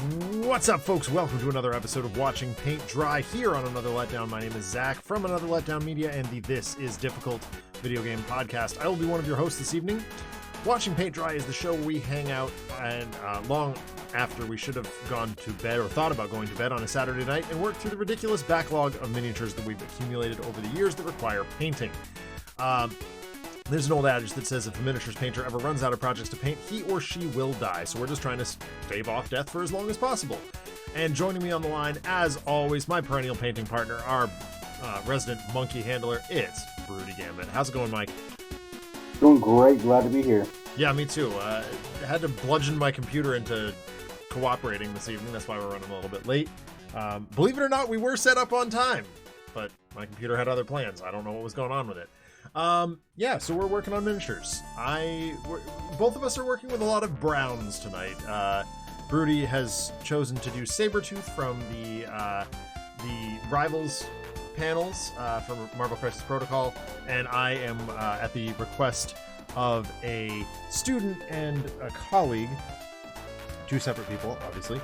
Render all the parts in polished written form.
What's up, folks? Welcome to another episode of Watching Paint Dry here on Another Letdown. My name is Zach from Another Letdown Media and the This Is Difficult video game podcast. I will be one of your hosts this evening. Watching Paint Dry is the show where we hang out and long after we should have gone to bed or thought about going to bed on a Saturday night and work through the ridiculous backlog of miniatures that we've accumulated over the years that require painting. There's an old adage that says if a miniatures painter ever runs out of projects to paint, he or she will die. So we're just trying to stave off death for as long as possible. And joining me on the line, as always, my perennial painting partner, our resident monkey handler, it's Broody Gambit. How's it going, Mike? Doing great. Glad to be here. Yeah, me too. I had to bludgeon my computer into cooperating this evening. That's why we're running a little bit late. Believe it or not, we were set up on time, but my computer had other plans. I don't know what was going on with it. Yeah, so we're working on miniatures. Both of us are working with a lot of browns tonight. Broody has chosen to do Sabretooth from the Rivals panels from Marvel Crisis Protocol, and I am at the request of a student and a colleague, two separate people, obviously.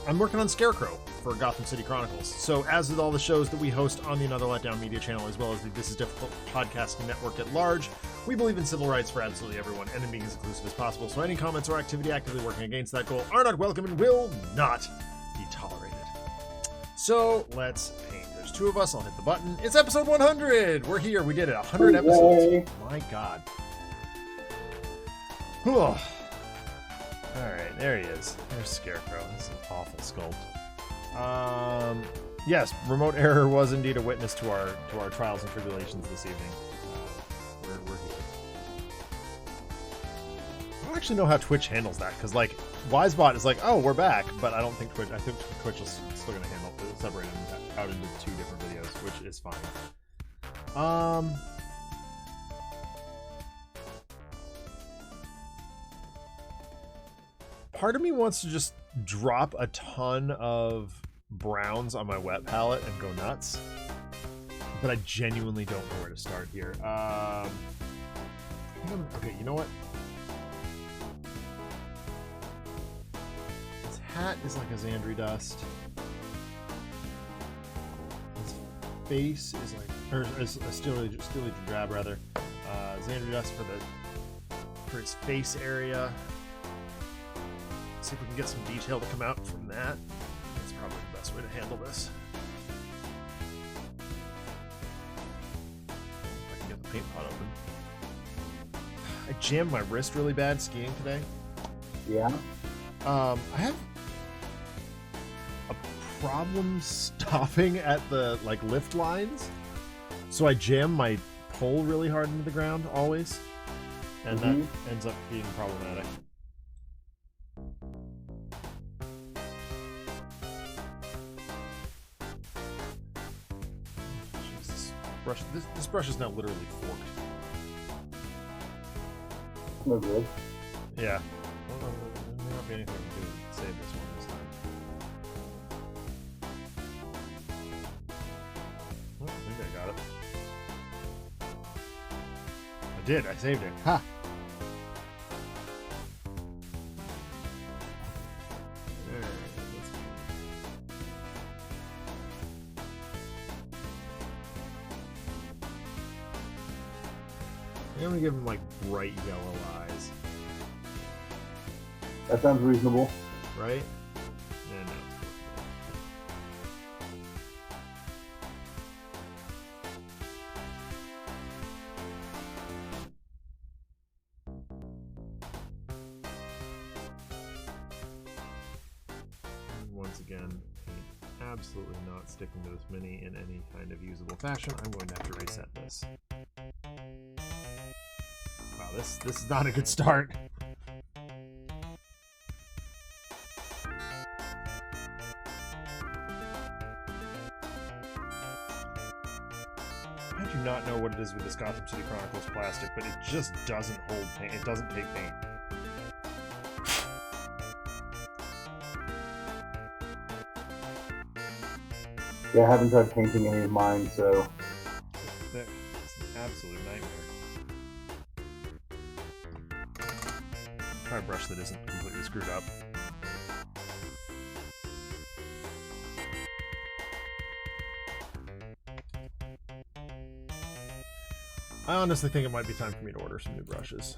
I'm working on Scarecrow for Gotham City Chronicles. So as with all the shows that we host on the Another Letdown Media channel, as well as the This Is Difficult podcast network at large, we believe in civil rights for absolutely everyone and in being as inclusive as possible. So any comments or activity actively working against that goal are not welcome and will not be tolerated. So let's paint. There's two of us. I'll hit the button. It's episode 100. We're here. We did it. 100 episodes. My God. Whew. Alright, there he is. There's Scarecrow. This is an awful sculpt. Yes, remote error was indeed a witness to our trials and tribulations this evening. We're here. I don't actually know how Twitch handles that, because like Wisebot is like, oh, we're back, but I think Twitch is still going to handle separate them out into two different videos, which is fine. Part of me wants to just drop a ton of browns on my wet palette and go nuts, but I genuinely don't know where to start here. Okay, you know what? His hat is like a Xandri dust. His face is like, or is a steely drab rather. Xandri dust for his face area. See if we can get some detail to come out from that. That's probably the best way to handle this. If I can get the paint pot open. I jammed my wrist really bad skiing today. Yeah. I have a problem stopping at the lift lines, so I jam my pole really hard into the ground always, and that ends up being problematic. This brush is now literally forked. No good. Yeah. Well, there may not be anything we can do to save this one this time. Oh, I think I got it. I did. I saved it. Ha! I'm gonna give him bright yellow eyes. That sounds reasonable. Right? Yeah, no. And once again, absolutely not sticking to this mini in any kind of usable fashion. I'm going to have to reset this. Wow, this is not a good start. I do not know what it is with this Gotham City Chronicles plastic, but it just doesn't hold paint. It doesn't take paint. Yeah, I haven't tried painting any of mine, so... It's an absolute nightmare. Try a brush that isn't completely screwed up. I honestly think it might be time for me to order some new brushes.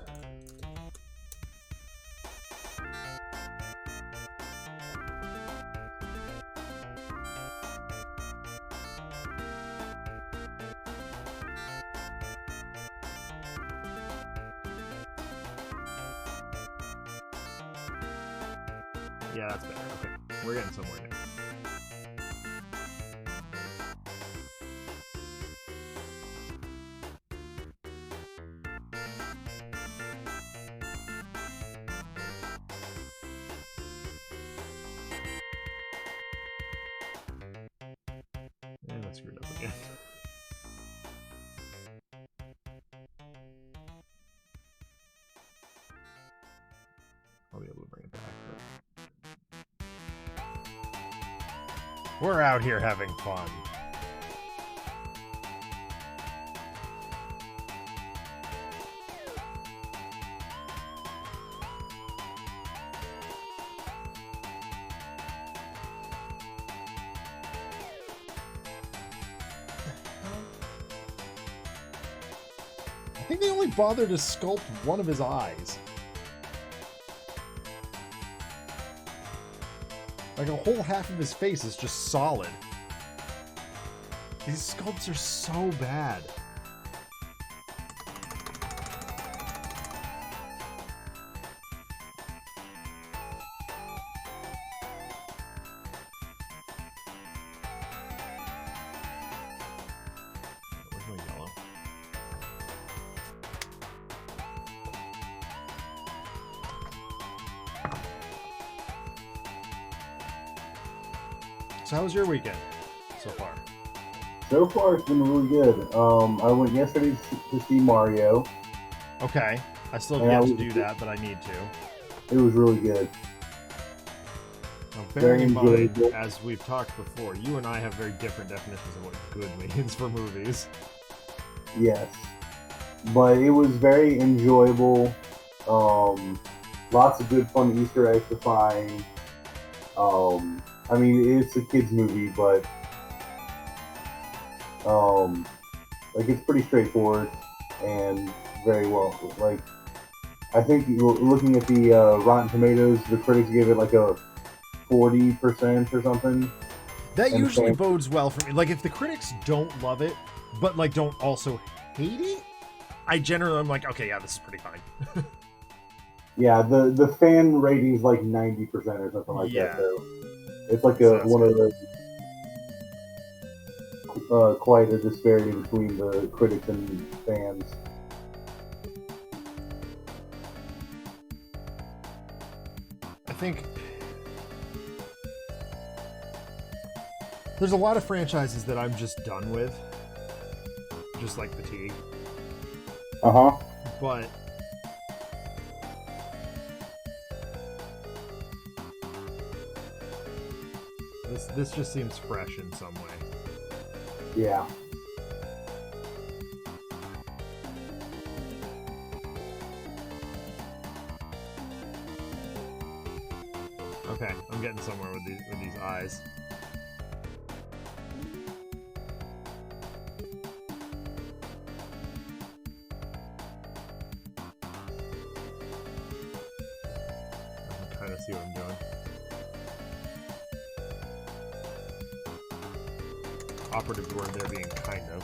Yeah, that's better. Okay, we're getting somewhere now. And that's screwed up again. I'll be able to bring it back. But... We're out here having fun. I think they only bothered to sculpt one of his eyes. Like a whole half of his face is just solid. These sculpts are so bad. Where's my yellow? So how was your weekend so far? So far, it's been really good. I went yesterday to see Mario. Okay. I still have yet to do that, but I need to. It was really good. Now, bearing in mind, as we've talked before, you and I have very different definitions of what good means for movies. Yes. But it was very enjoyable. Lots of good fun Easter eggs to find. I mean, it's a kids movie, but like it's pretty straightforward and very well. Like, I think looking at the Rotten Tomatoes, the critics gave it like a 40% or something. That usually bodes well for me. Like, if the critics don't love it, but like don't also hate it, I'm like, okay, yeah, this is pretty fine. Yeah, the fan rating's like 90% or something like that. So it's like one of the quite a disparity between the critics and fans. I think there's a lot of franchises that I'm just done with, just like fatigue. But this just seems fresh in some way. Yeah. Okay, I'm getting somewhere with these eyes. I can kind of see what I'm doing. Operative word there being kind of.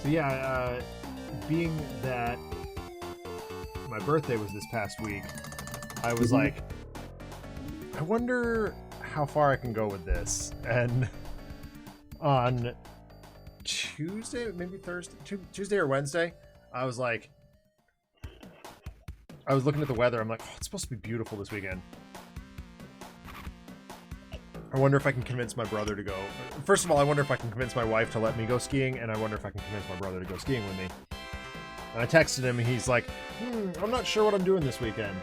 So yeah, being that my birthday was this past week, I was like, I wonder how far I can go with this. And on Tuesday, maybe Thursday, Tuesday or Wednesday, I was like, I was looking at the weather. I'm like, oh, it's supposed to be beautiful this weekend. I wonder if I can convince my brother to go. First of all, I wonder if I can convince my wife to let me go skiing, and I wonder if I can convince my brother to go skiing with me. And I texted him, and he's like, I'm not sure what I'm doing this weekend.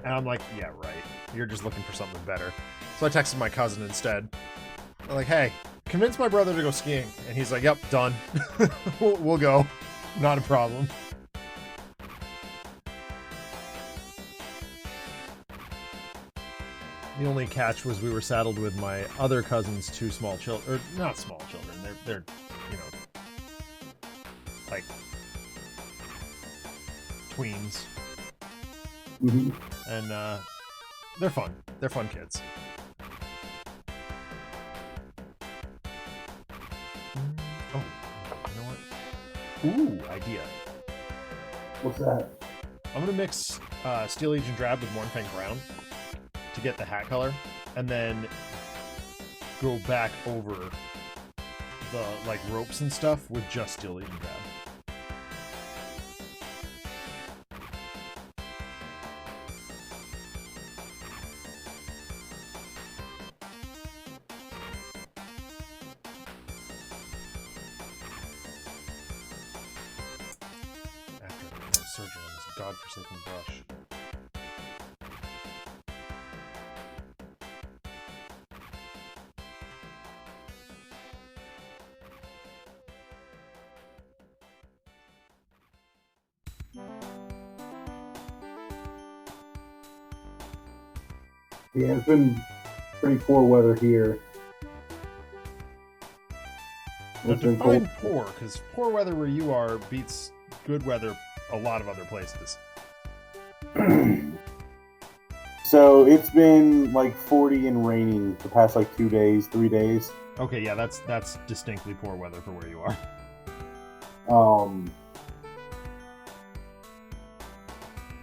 And I'm like, yeah, right. You're just looking for something better. So I texted my cousin instead. I'm like, hey, convince my brother to go skiing. And he's like, yep, done. we'll go. Not a problem. The only catch was we were saddled with my other cousin's two small children, or not small children. They're you know, like tweens, and they're fun. They're fun kids. Oh, you know what? Ooh, idea. What's that? I'm gonna mix Steel Legion Drab with Mornfang Brown to get the hat color, and then go back over the like ropes and stuff with just Steel Legion Drab. Surgery on this godforsaken brush. Yeah, it's been pretty poor weather here. Now It's been define cold. poor, because poor weather where you are beats good weather a lot of other places. So it's been like 40 and raining the past like 2 days, 3 days. Okay, yeah, that's distinctly poor weather for where you are.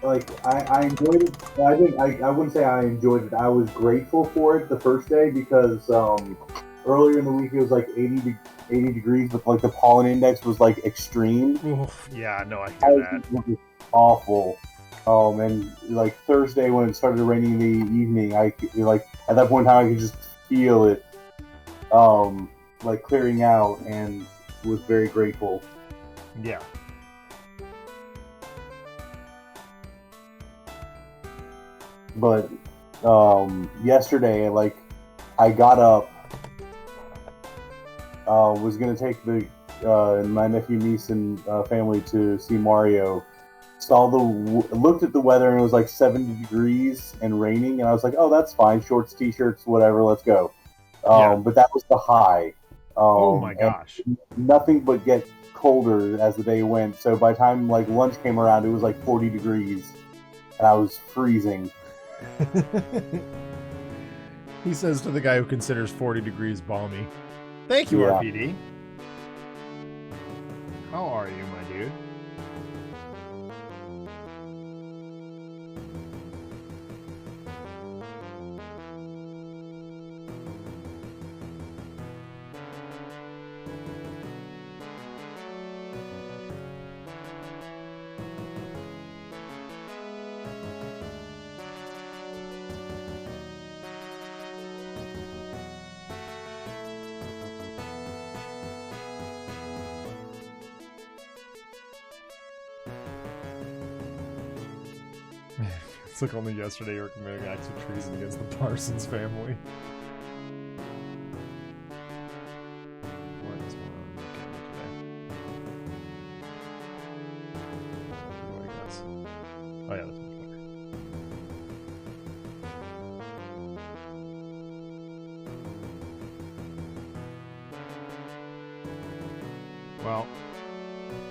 Like I enjoyed it. I think I wouldn't say I enjoyed it. I was grateful for it the first day because earlier in the week it was like 80 degrees, but like the pollen index was like extreme. Oof, yeah, no, I hear that. It was awful. And like Thursday when it started raining in the evening, like at that point in time I could just feel it, like clearing out, and was very grateful. Yeah. But yesterday, like I got up, was gonna take my nephew, niece, and family to see Mario. Looked at the weather and it was like 70 degrees and raining, and I was like, oh, that's fine, shorts, t-shirts, whatever, let's go. Yeah. But that was the high. Oh my gosh. And nothing but get colder as the day went. So by the time like lunch came around, it was like 40 degrees, and I was freezing. He says to the guy who considers 40 degrees balmy. Thank you, Yeah. RPD. How are you, my dude? It's like only yesterday you were committing acts of treason against the Parsons family. What is going on with the camera today? I guess. Oh yeah, that's much better. Well,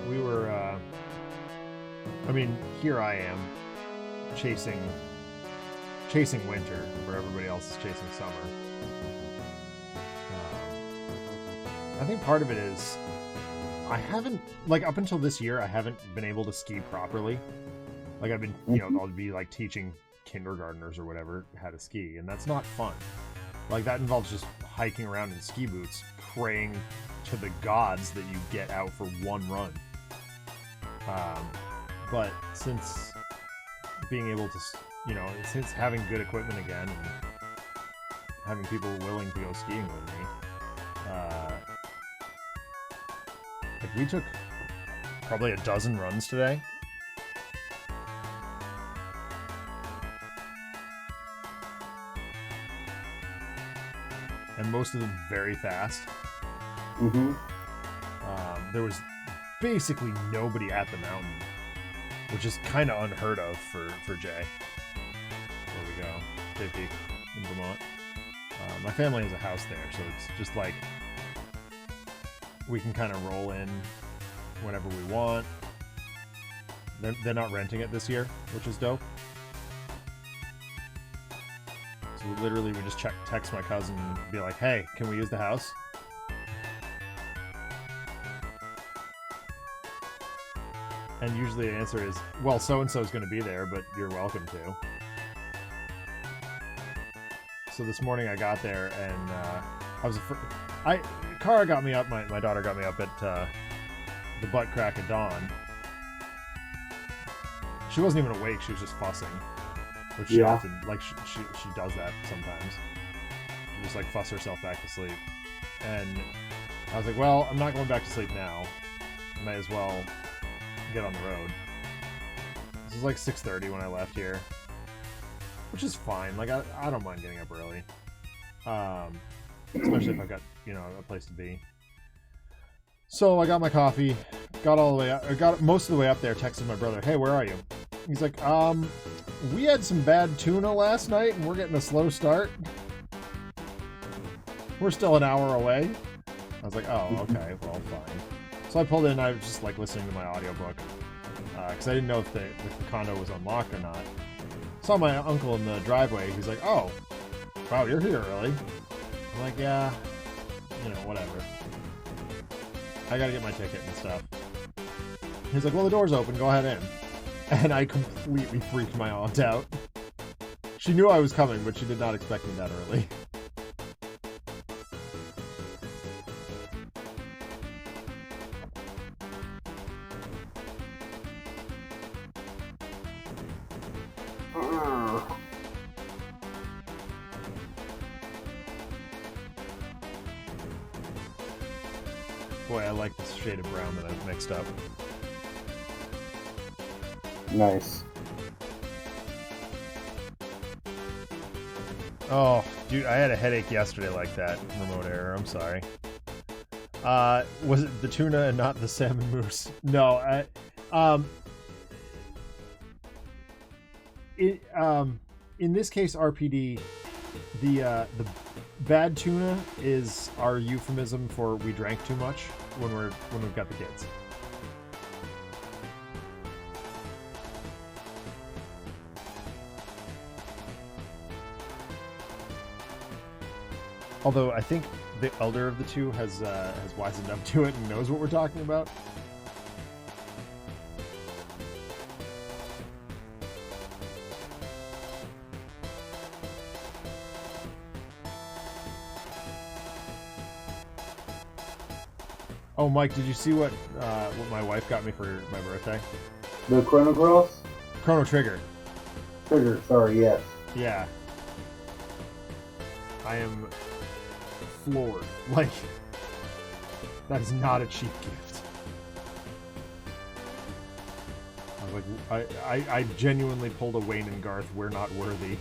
we were, I mean, here I am, chasing winter where everybody else is chasing summer. I think part of it is I haven't, like, up until this year, I haven't been able to ski properly. Like, I've been, I'll be like teaching kindergartners or whatever how to ski, and that's not fun. Like, that involves just hiking around in ski boots, praying to the gods that you get out for one run. But since being able to, since having good equipment again and having people willing to go skiing with me, like, we took probably a dozen runs today. And most of them very fast. Mm-hmm. There was basically nobody at the mountain, which is kind of unheard of for Jay. Where we go, Jay Peak in Vermont. My family has a house there, so it's just like we can kind of roll in whenever we want. They're not renting it this year, which is dope. So we just text my cousin and be like, hey, can we use the house? And usually the answer is, well, so-and-so is going to be there, but you're welcome to. So this morning I got there and Kara got me up, my daughter got me up at the butt crack of dawn. She wasn't even awake, she was just fussing. Which she often, like, she does that sometimes. She just, like, fuss herself back to sleep. And I was like, well, I'm not going back to sleep now. I might as well get on the road. This was like 6:30 when I left here. Which is fine. Like, I don't mind getting up early. Especially if I've got, a place to be. So I got my coffee, got most of the way up there, texted my brother, hey, where are you? He's like, we had some bad tuna last night and we're getting a slow start. We're still an hour away. I was like, oh, okay, well, fine. So I pulled in, I was just like listening to my audiobook. Because I didn't know if the condo was unlocked or not. Saw my uncle in the driveway. He's like, oh, wow, you're here early. I'm like, yeah, whatever. I gotta get my ticket and stuff. He's like, well, the door's open, go ahead in. And I completely freaked my aunt out. She knew I was coming, but she did not expect me that early. Boy, I like this shade of brown that I've mixed up. Nice. Oh, dude, I had a headache yesterday like that. Remote error, I'm sorry. Was it the tuna and not the salmon mousse? No, in this case, RPD, the bad tuna is our euphemism for we drank too much when we've got the kids. Although I think the elder of the two has wisened up to it and knows what we're talking about. Oh, Mike, did you see what my wife got me for my birthday? The Chrono Cross? Chrono Trigger. Trigger, sorry, yes. Yeah. I am floored. Like, that is not a cheap gift. I was like, I genuinely pulled a Wayne and Garth, we're not worthy.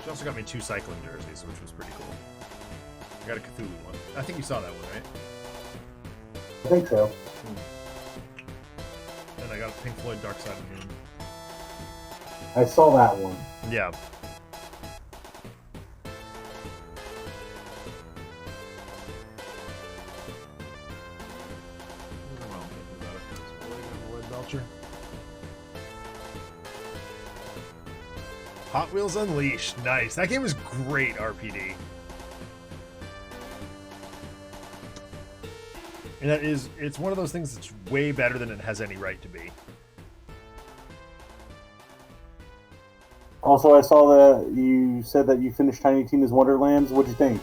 She also got me 2 cycling jerseys, which was pretty cool. I got a Cthulhu one. I think you saw that one, right? I think so. And I got a Pink Floyd Dark Side of the Moon. I saw that one. Yeah. Hot Wheels Unleashed. Nice. That game was great, RPD. And it's one of those things that's way better than it has any right to be. Also, I saw that you said that you finished Tiny Tina's Wonderlands. What'd you think?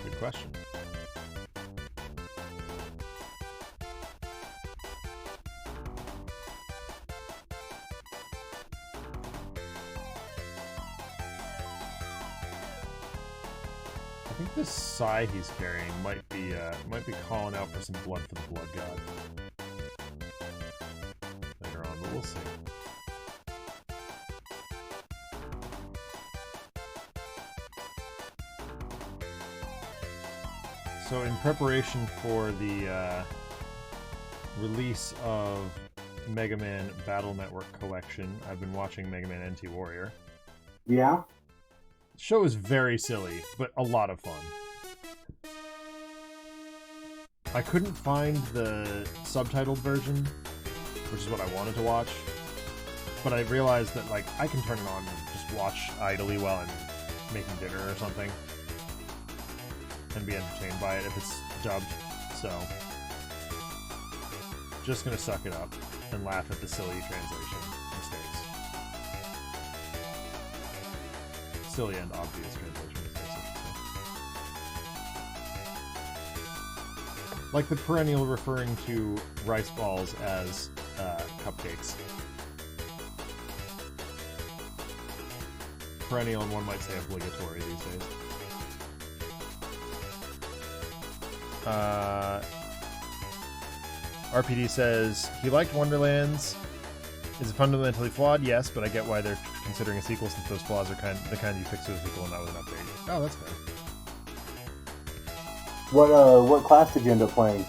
Good question. think this sigh he's carrying might be calling out for some blood for the blood god later on, but we'll see. So in preparation for the release of Mega Man Battle Network Collection, I've been watching Mega Man NT Warrior. Yeah? The show is very silly, but a lot of fun. I couldn't find the subtitled version, which is what I wanted to watch, but I realized that like I can turn it on and just watch idly while I'm making dinner or something and be entertained by it if it's dubbed, so just gonna suck it up and laugh at the silly translation mistakes. Silly and obvious translation mistakes, I should say. Like the perennial referring to rice balls as cupcakes. Perennial, and one might say obligatory these days. RPD says, he liked Wonderlands. Is it fundamentally flawed? Yes, but I get why they're considering a sequel since those flaws are the kind you fix with a sequel and not with an update. Oh, that's fair. What class did you end up playing?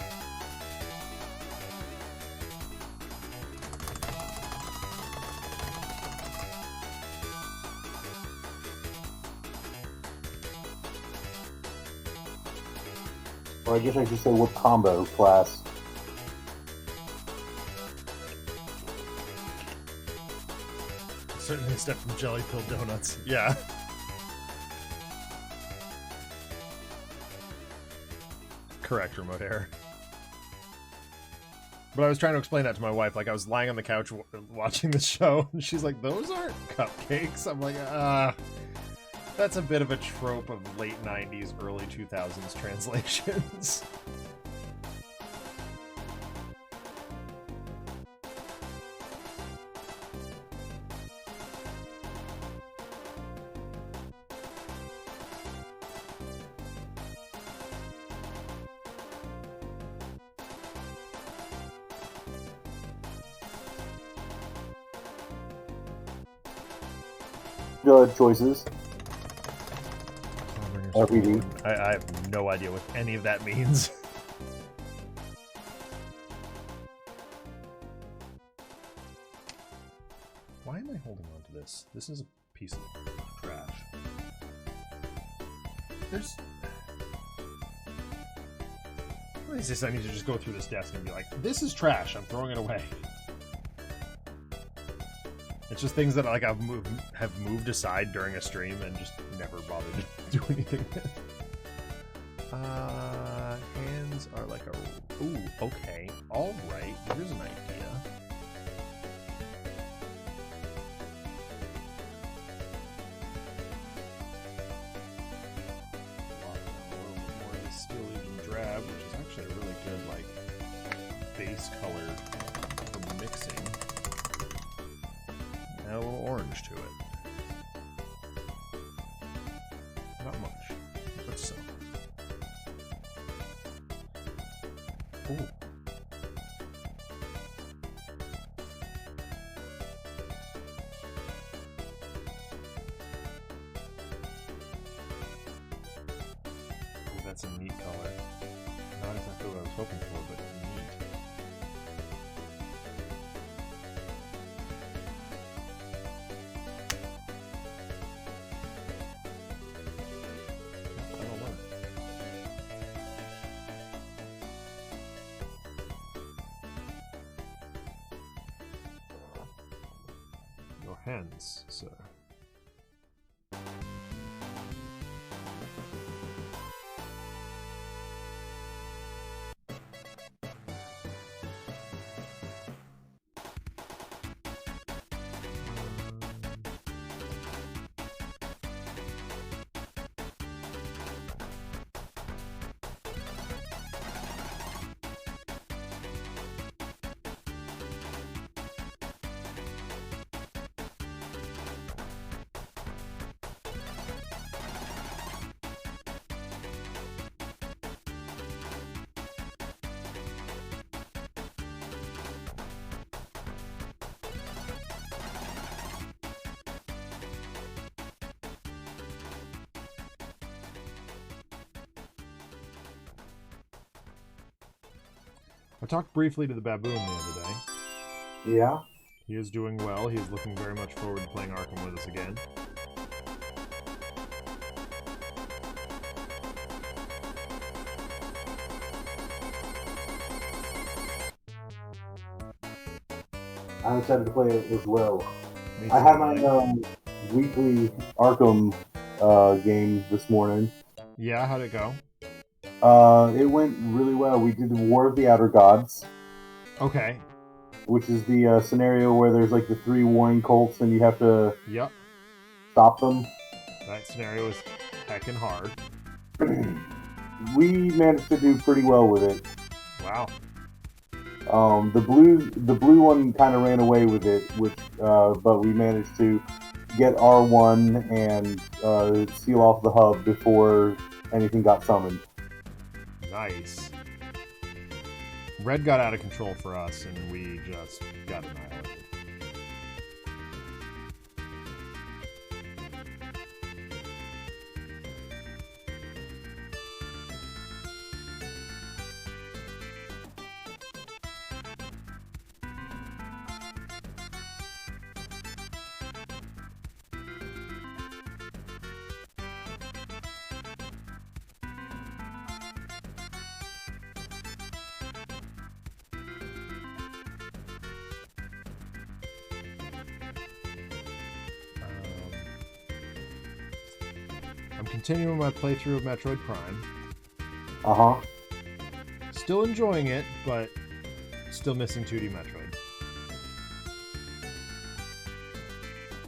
Or I guess I should say what combo class. Certainly a step from jelly filled donuts. Yeah. Correct, remote error. But I was trying to explain that to my wife. Like, I was lying on the couch watching the show, and she's like, those aren't cupcakes. I'm like, that's a bit of a trope of late 90s, early 2000s translations. Good choices. RPD. I have no idea what any of that means. Why am I holding on to this? This is a piece of trash. There's... What is this? I need to just go through this desk and be like, this is trash, I'm throwing it away. It's just things that like have moved aside during a stream and just never bothered to do anything with. Hands are like a... Ooh, okay. Alright, here's an idea. A little bit more of the Steel Agent Drab, which is actually a really good like base color for mixing. Add a little orange to it. Not much, but some. Ooh. Ooh, that's a neat color. Not exactly what I was hoping for, but neat. Your hands, sir. I talked briefly to the baboon the other day. Yeah. He is doing well. He is looking very much forward to playing Arkham with us again. I'm excited to play it as well. Me I too, had my like- weekly Arkham game this morning. Yeah, how'd it go? It went really well. We did the War of the Outer Gods, Okay. which is the scenario where there's like the 3 warring cults and you have to Yep. stop them. That scenario is heckin' hard. We managed to do pretty well with it. Wow. The blue one kind of ran away with it, but we managed to get R1 and seal off the hub before anything got summoned. Nice. Red got out of control for us, and we just got annihilated. I'm continuing my playthrough of Metroid Prime. Uh-huh. Still enjoying it, but still missing 2D Metroid.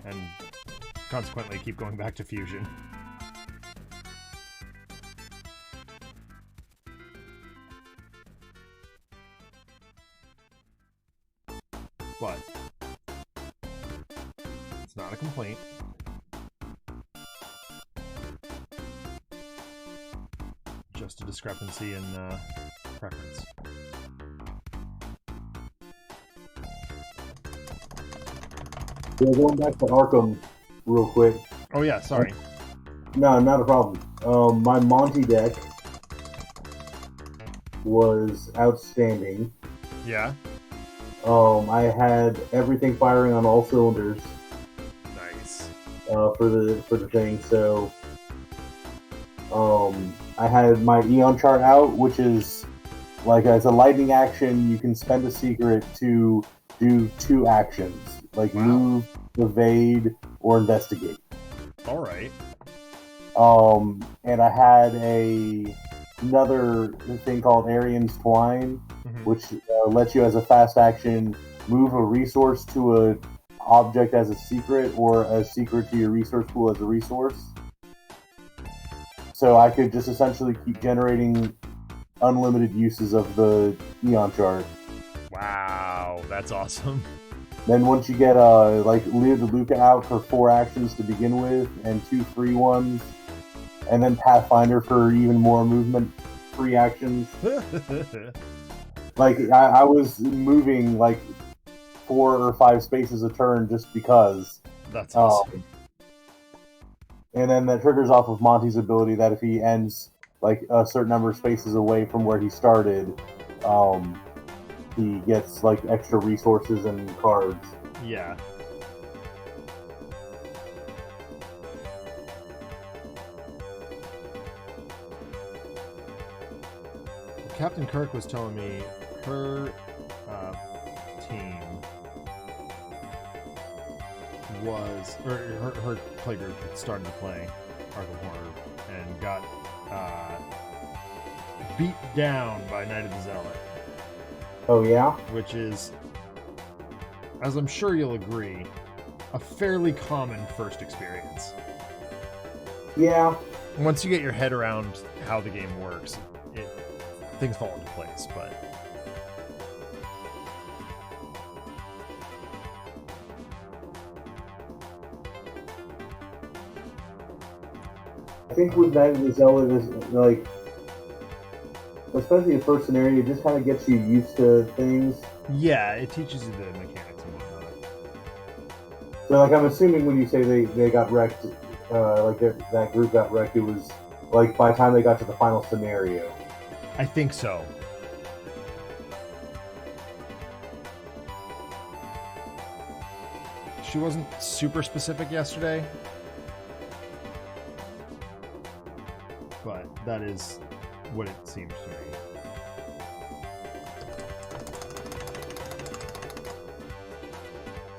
And consequently keep going back to Fusion. But it's not a complaint. Just a discrepancy in preference. Yeah, going back to Arkham real quick. Oh yeah, sorry. No, not a problem. My Monty deck was outstanding. Yeah. I had everything firing on all cylinders Nice. for the thing. So, I had my Eon chart out, which is like as a lightning action, you can spend a secret to do 2 actions, like Wow. move, evade, or investigate. All right. And I had another thing called Arian's Twine, Mhm. which lets you, as a fast action, move a resource to a object as a secret, or a secret to your resource pool as a resource. So I could just essentially keep generating unlimited uses of the Eon chart. Wow, that's awesome. Then once you get like Leo DeLuca out for 4 actions to begin with, and 2 free ones, and then Pathfinder for even more movement, 3 actions. Like I was moving like 4 or 5 spaces a turn just because. That's awesome. And then that triggers off of Monty's ability that if he ends like a certain number of spaces away from where he started, he gets like extra resources and cards. Yeah. Captain Kirk was telling me her team was, or her playgroup started to play Arkham Horror and got beat down by Night of the Zealot. Oh yeah? Which is, as I'm sure you'll agree, a fairly common first experience. Yeah. Once you get your head around how the game works, things fall into place, but... I think with Night of the Zealot is like, especially the first scenario, it just kind of gets you used to things. Yeah, it teaches you the mechanics and whatnot. So like I'm assuming when you say they got wrecked, like that group got wrecked, it was like by the time they got to the final scenario. I think so. She wasn't super specific yesterday, but that is what it seems to me.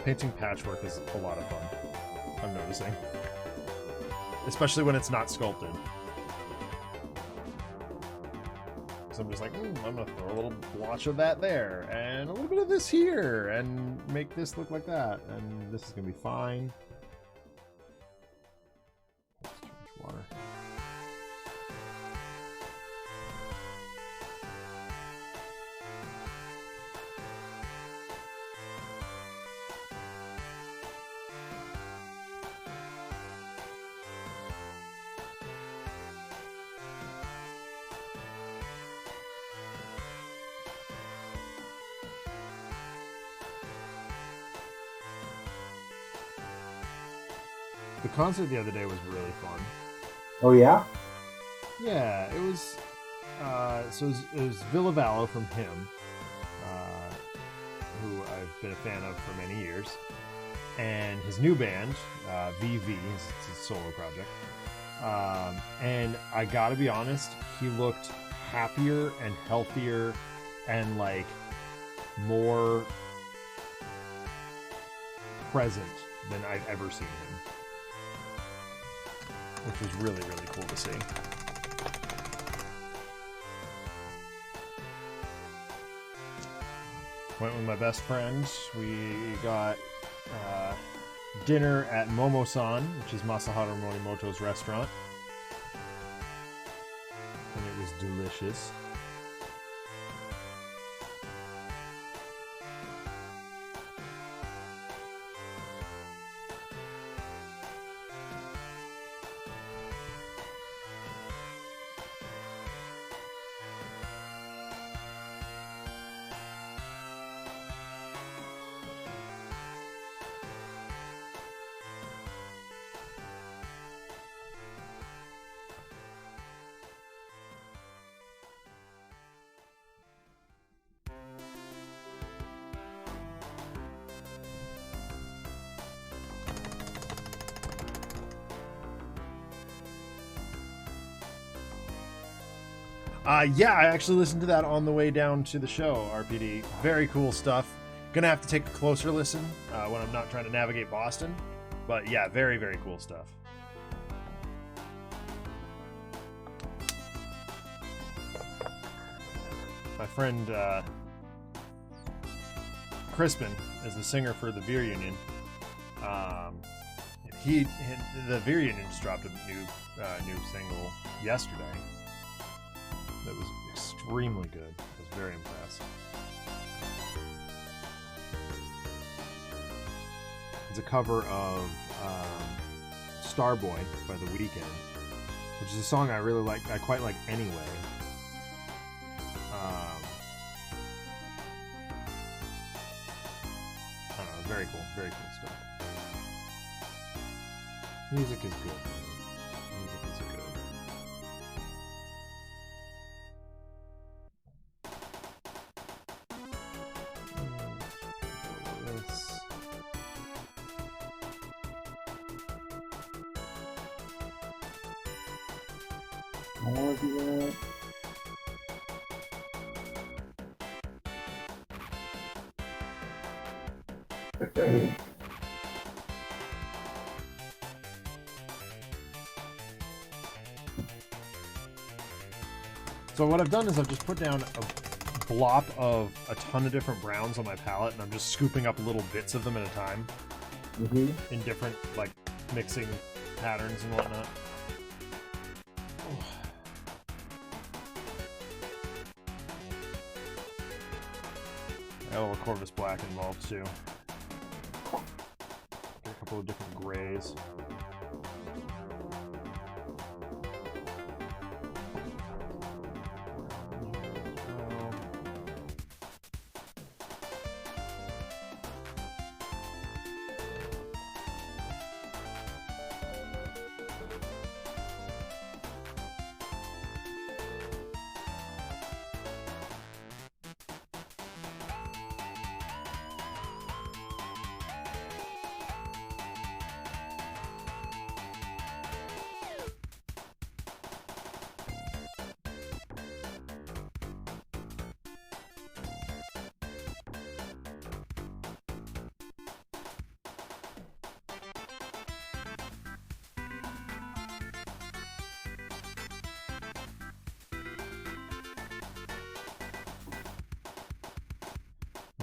Painting patchwork is a lot of fun, I'm noticing. Especially when it's not sculpted. So I'm just like, I'm gonna throw a little blotch of that there, and a little bit of this here, and make this look like that, and this is gonna be fine. That's too much water. The concert the other day was really fun. Oh yeah? Yeah, it was. So it was Villavallo from him, who I've been a fan of for many years, and his new band, VV, his solo project. And I gotta be honest, he looked happier and healthier and like more present than I've ever seen him. Which was really, really cool to see. Went with my best friend. We got dinner at Momo-san, which is Masaharu Morimoto's restaurant. And it was delicious. Yeah, I actually listened to that on the way down to the show, RPD. Very cool stuff. Gonna have to take a closer listen when I'm not trying to navigate Boston. But yeah, very, very cool stuff. My friend Crispin is the singer for the Veer Union. The Veer Union just dropped a new single yesterday. That was extremely good. I was very impressed. It's a cover of Starboy by The Weeknd, which is a song I really like. I quite like anyway. I don't know. Very cool. Very cool stuff. Music is good. Music is good. So what I've done is I've just put down a blop of a ton of different browns on my palette, and I'm just scooping up little bits of them at a time in different like mixing patterns and whatnot. Got a little Corvus Black involved too. Got a couple of different grays.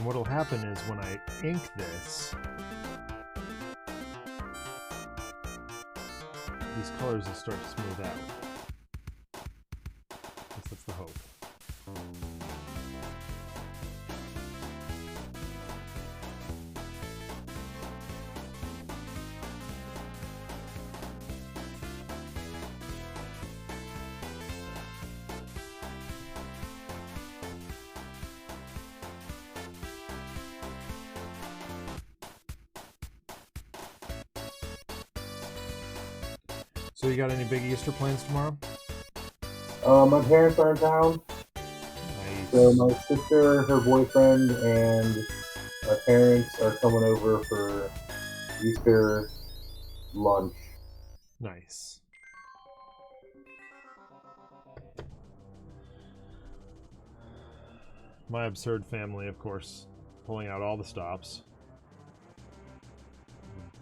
And what'll happen is when I ink this, these colors will start to smooth out. At least that's the hope. So you got any big Easter plans tomorrow? My parents are in town. Nice. So my sister, her boyfriend, and my parents are coming over for Easter lunch. Nice. My absurd family, of course, pulling out all the stops.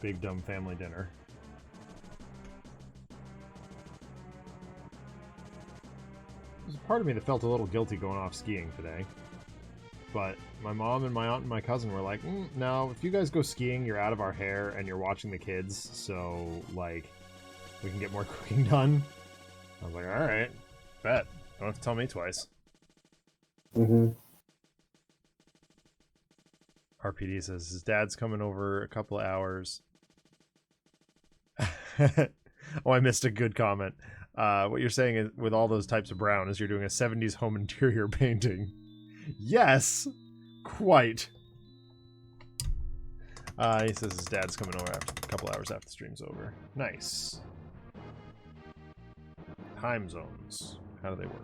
Big dumb family dinner. There's a part of me that felt a little guilty going off skiing today. But my mom and my aunt and my cousin were like, no, if you guys go skiing, you're out of our hair and you're watching the kids, so, like, we can get more cooking done. I was like, alright, bet. Don't have to tell me twice. Mm-hmm. RPD says his dad's coming over a couple of hours. Oh, I missed a good comment. What you're saying is, with all those types of brown, is you're doing a 70s home interior painting. Yes! Quite. He says his dad's coming over after a couple hours after the stream's over. Nice. Time zones. How do they work?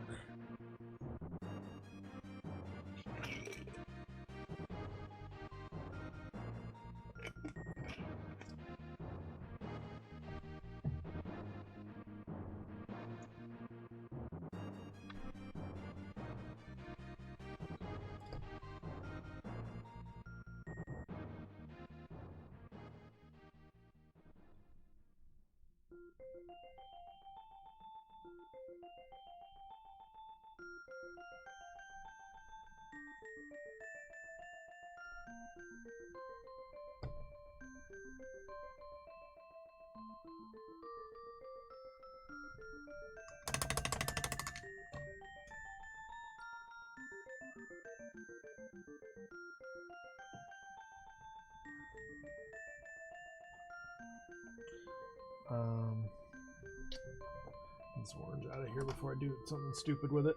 Get this orange out of here before I do something stupid with it.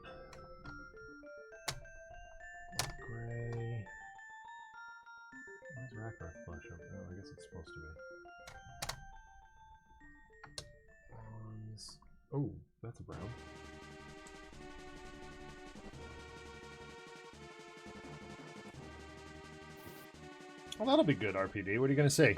Gray. Where's Rackraft flush up? Oh, I guess it's supposed to be. Bronze. Oh, that's a brown. Well, that'll be good, RPD. What are you going to say?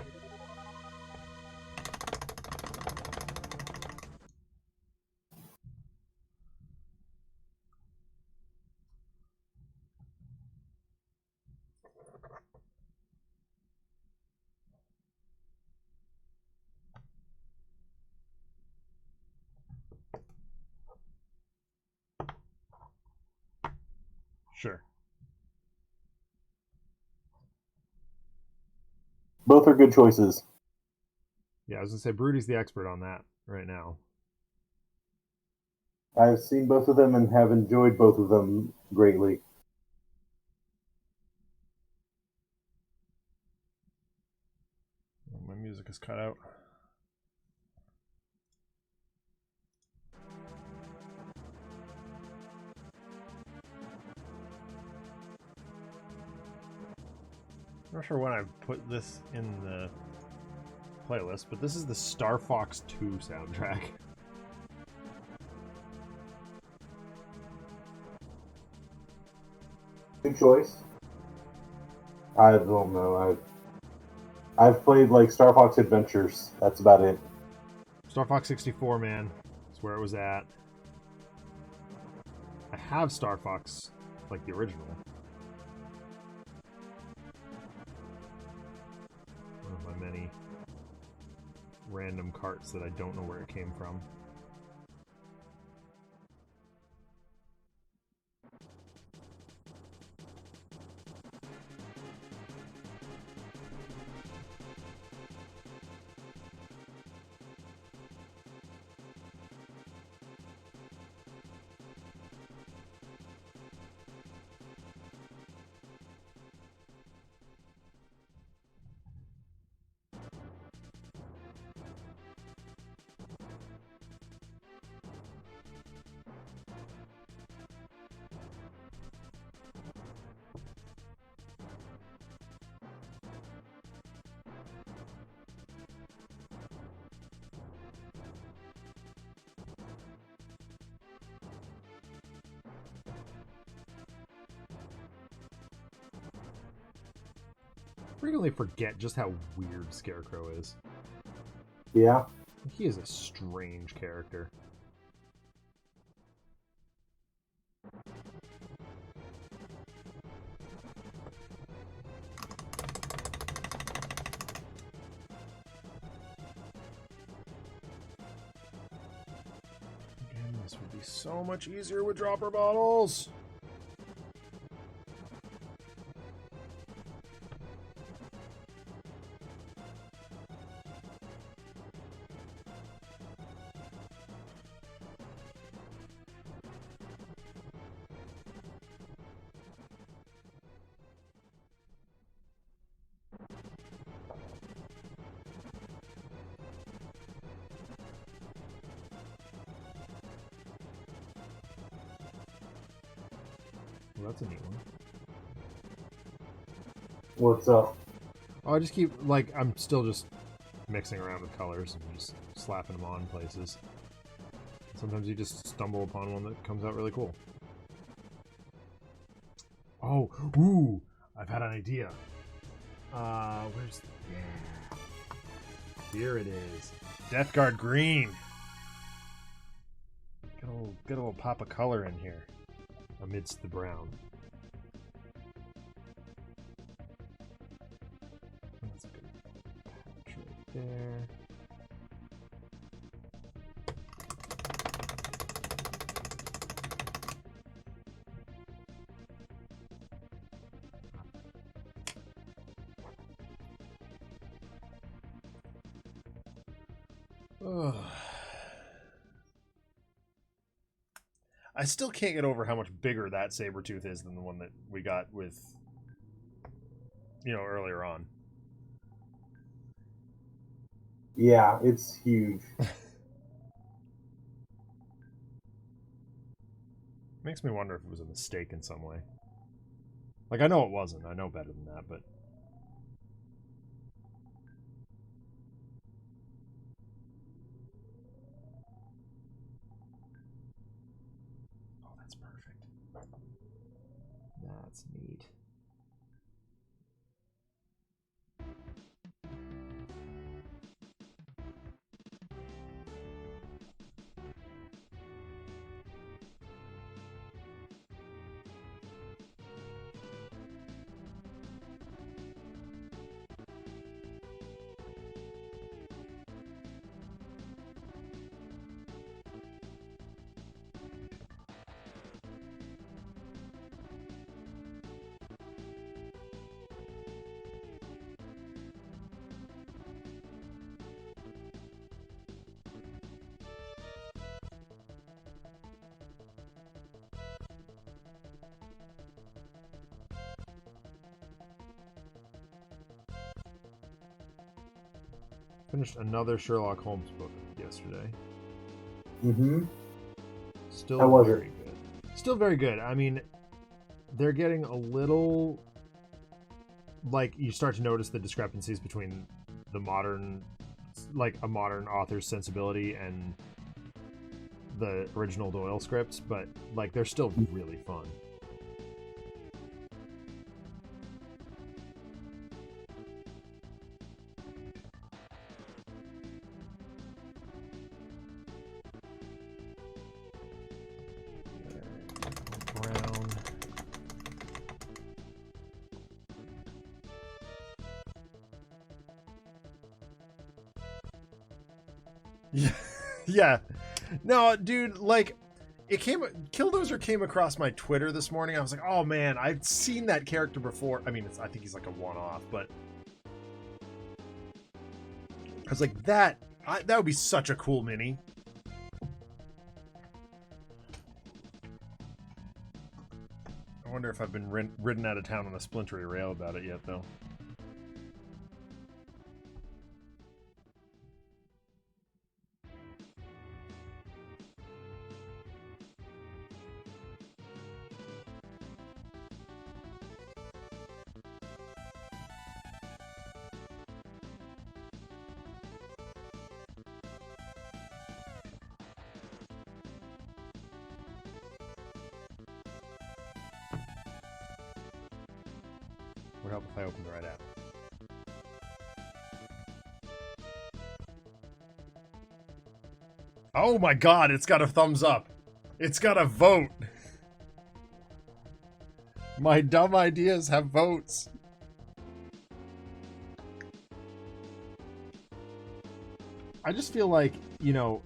Sure. Both are good choices. Yeah, I was going to say, Brody's the expert on that right now. I've seen both of them and have enjoyed both of them greatly. My music is cut out. I'm not sure when I put this in the playlist, but this is the Star Fox 2 soundtrack. Good choice. I don't know. I've played like Star Fox Adventures. That's about it. Star Fox 64, man. That's where it was at. I have Star Fox, like the original. One of my many random carts that I don't know where it came from. frequently forget just how weird Scarecrow is. Yeah. He is a strange character. Again, this would be so much easier with dropper bottles. Well, that's a neat one. What's up? Oh, I just keep, like, I'm still just mixing around with colors and just slapping them on places. Sometimes you just stumble upon one that comes out really cool. Oh, ooh, I've had an idea. Where's, yeah. Here it is. Death Guard Green. Get a little pop of color in here amidst the brown. That's a good patch right there. Ugh. I still can't get over how much bigger that Sabretooth is than the one that we got with, earlier on. Yeah, it's huge. Makes me wonder if it was a mistake in some way. Like, I know it wasn't. I know better than that, but... Oh, that's perfect. That's neat. Finished another Sherlock Holmes book yesterday. Mm-hmm. Still How was very it? good. Still very good. I mean, they're getting a little... Like, you start to notice the discrepancies between the modern... Like, a modern author's sensibility and the original Doyle scripts, but, like, they're still really fun. Brown. Yeah. Yeah. No, dude, like, Killdozer came across my Twitter this morning. I was like, oh man, I've seen that character before. I mean, I think he's like a one-off, but I was like, that would be such a cool mini. I wonder if I've been ridden out of town on a splintery rail about it yet, though. Would help if I opened the right app. Oh my god, it's got a thumbs up. It's got a vote. My dumb ideas have votes. I just feel like, you know,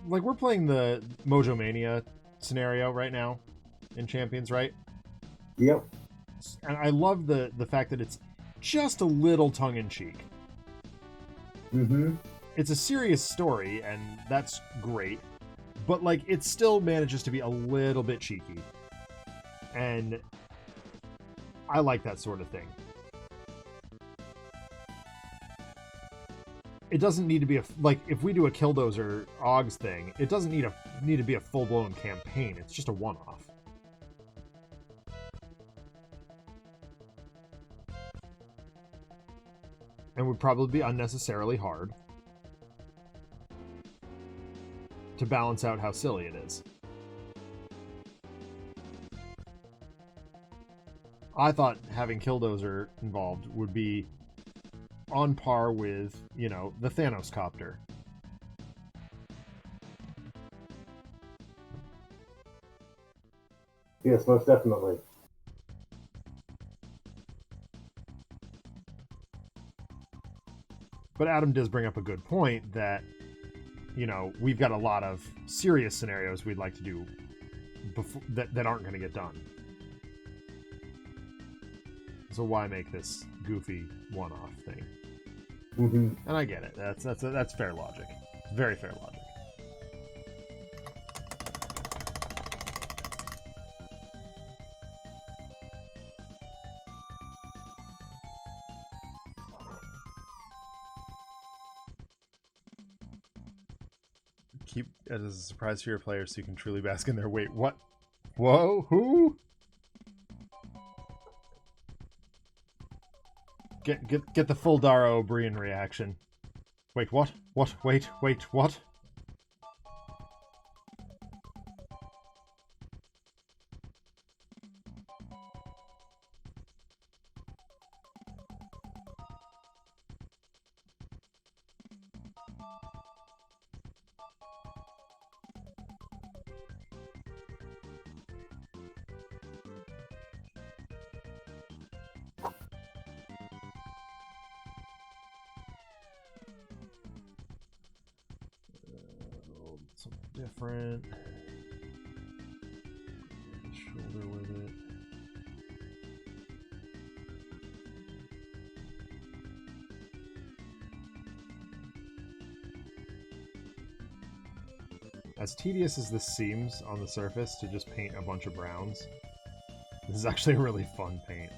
like we're playing the Mojo Mania scenario right now in Champions, right? Yep. And I love the fact that it's just a little tongue-in-cheek. Mm-hmm. It's a serious story, and that's great. But, like, it still manages to be a little bit cheeky. And I like that sort of thing. It doesn't need to be like, if we do a Killdozer Oggs thing, it doesn't need to be a full-blown campaign. It's just a one-off. And would probably be unnecessarily hard to balance out how silly it is. I thought having Killdozer involved would be on par with, you know, the Thanos copter. Yes, most definitely. But Adam does bring up a good point that, you know, we've got a lot of serious scenarios we'd like to do before, that aren't going to get done. So why make this goofy one-off thing? Mm-hmm. And I get it. That's fair logic. Very fair logic. Keep it as a surprise for your players so you can truly bask in their weight. What? Whoa? Who? Get the full Dara O'Brien reaction. Wait, what? What? Wait, what? Something different. Shoulder with it. As tedious as this seems on the surface to just paint a bunch of browns, this is actually a really fun paint.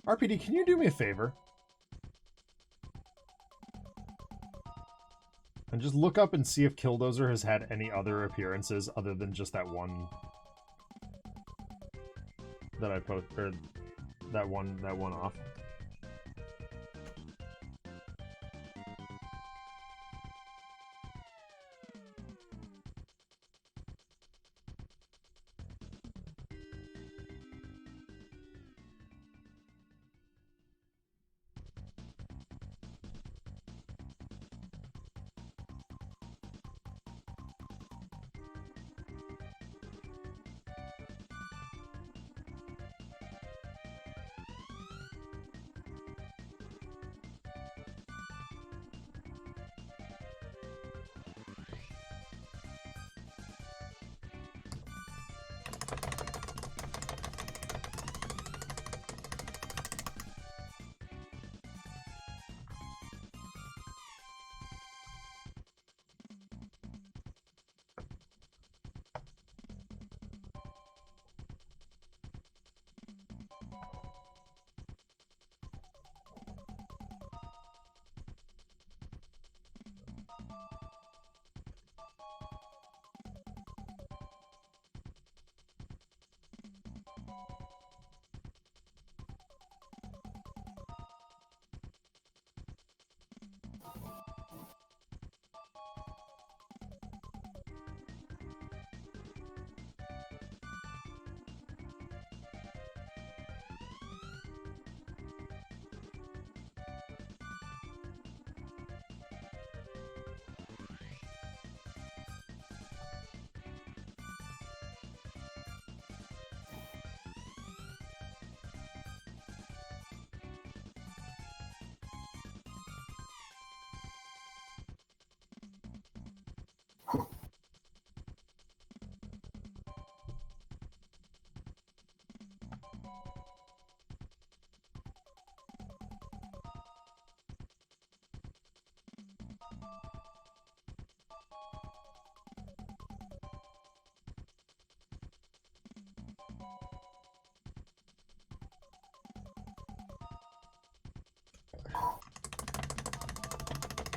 RPD, can you do me a favor? And just look up and see if Killdozer has had any other appearances other than just that one that I put, or that one off.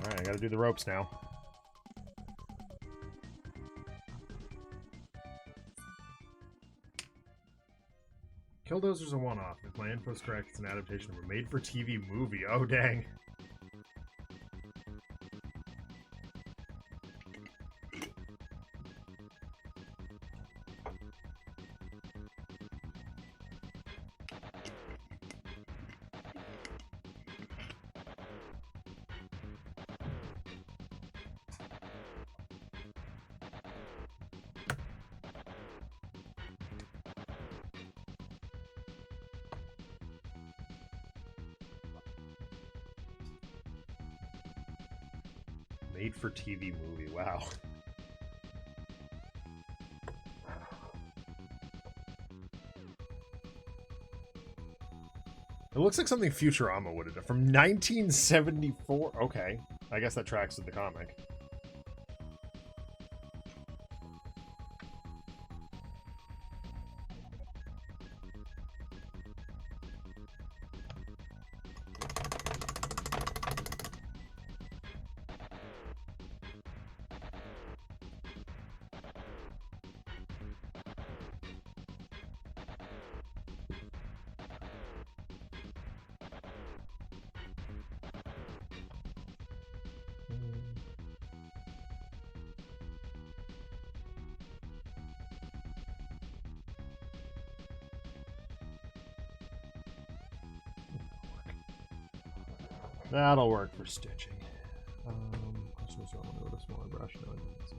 Alright, I gotta do the ropes now. Killdozer's a one-off. If my info's correct, it's an adaptation of a made-for-TV movie. Oh, dang. Made-for-TV movie. Wow. It looks like something Futurama would have done. From 1974. Okay. I guess that tracks with the comic. That'll work for stitching. I suppose I want to go with a smaller brush. No, I don't think so.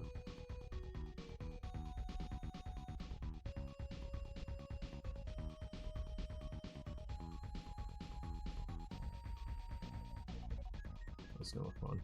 That's gonna look fun.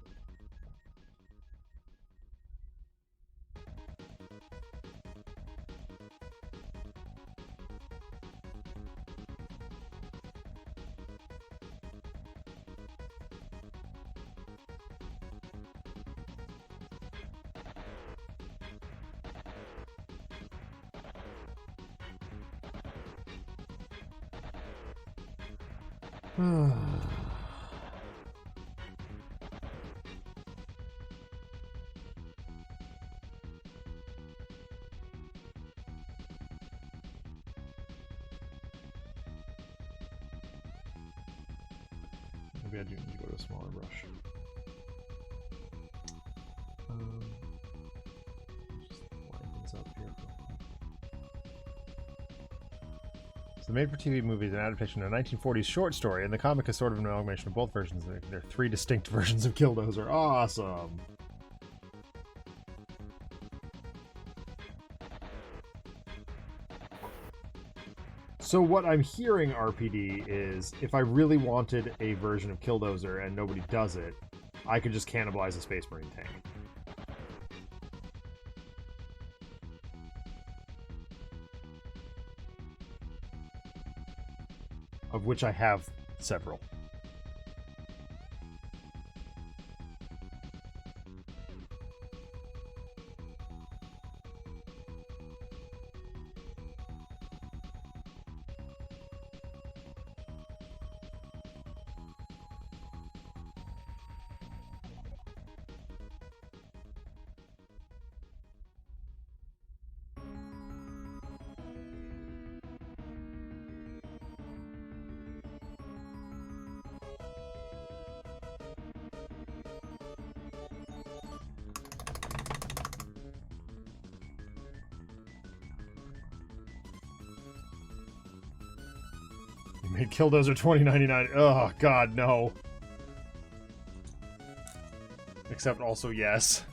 Maybe I do need to go to a smaller brush. Just line things up here. So the made-for-TV movie is an adaptation of a 1940s short story, and the comic is sort of an amalgamation of both versions. There are 3 distinct versions of Killdozer. Awesome! So what I'm hearing, RPD, is if I really wanted a version of Killdozer and nobody does it, I could just cannibalize a Space Marine tank. Of which I have several. Made Killdozer 2099. Oh god, no. Except also yes.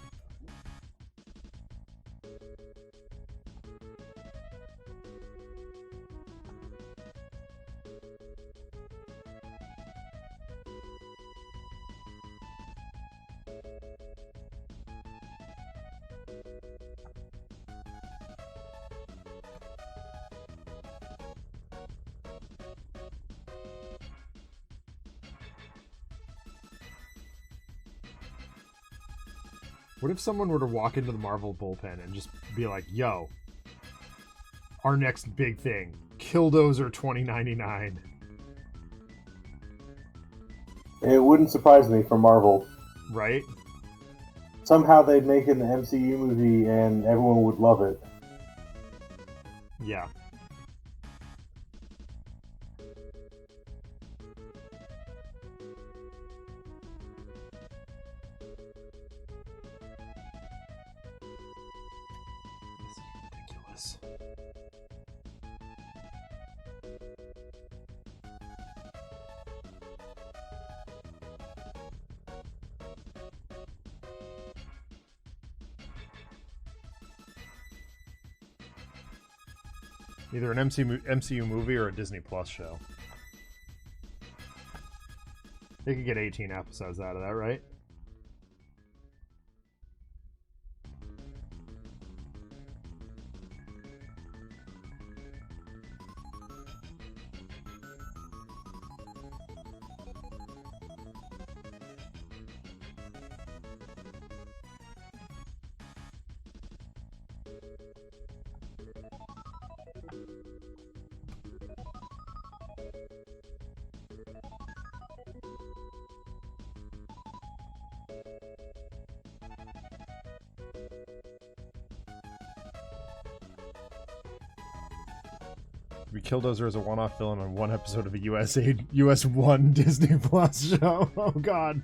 What if someone were to walk into the Marvel bullpen and just be like, yo, our next big thing, Killdozer 2099. It wouldn't surprise me for Marvel. Right? Somehow they'd make it an MCU movie and everyone would love it. Yeah. This is ridiculous. Either an MCU movie or a Disney Plus show. They could get 18 episodes out of that, right? We Killdozer as a one-off villain on one episode of a US 1 Disney Plus show. Oh god.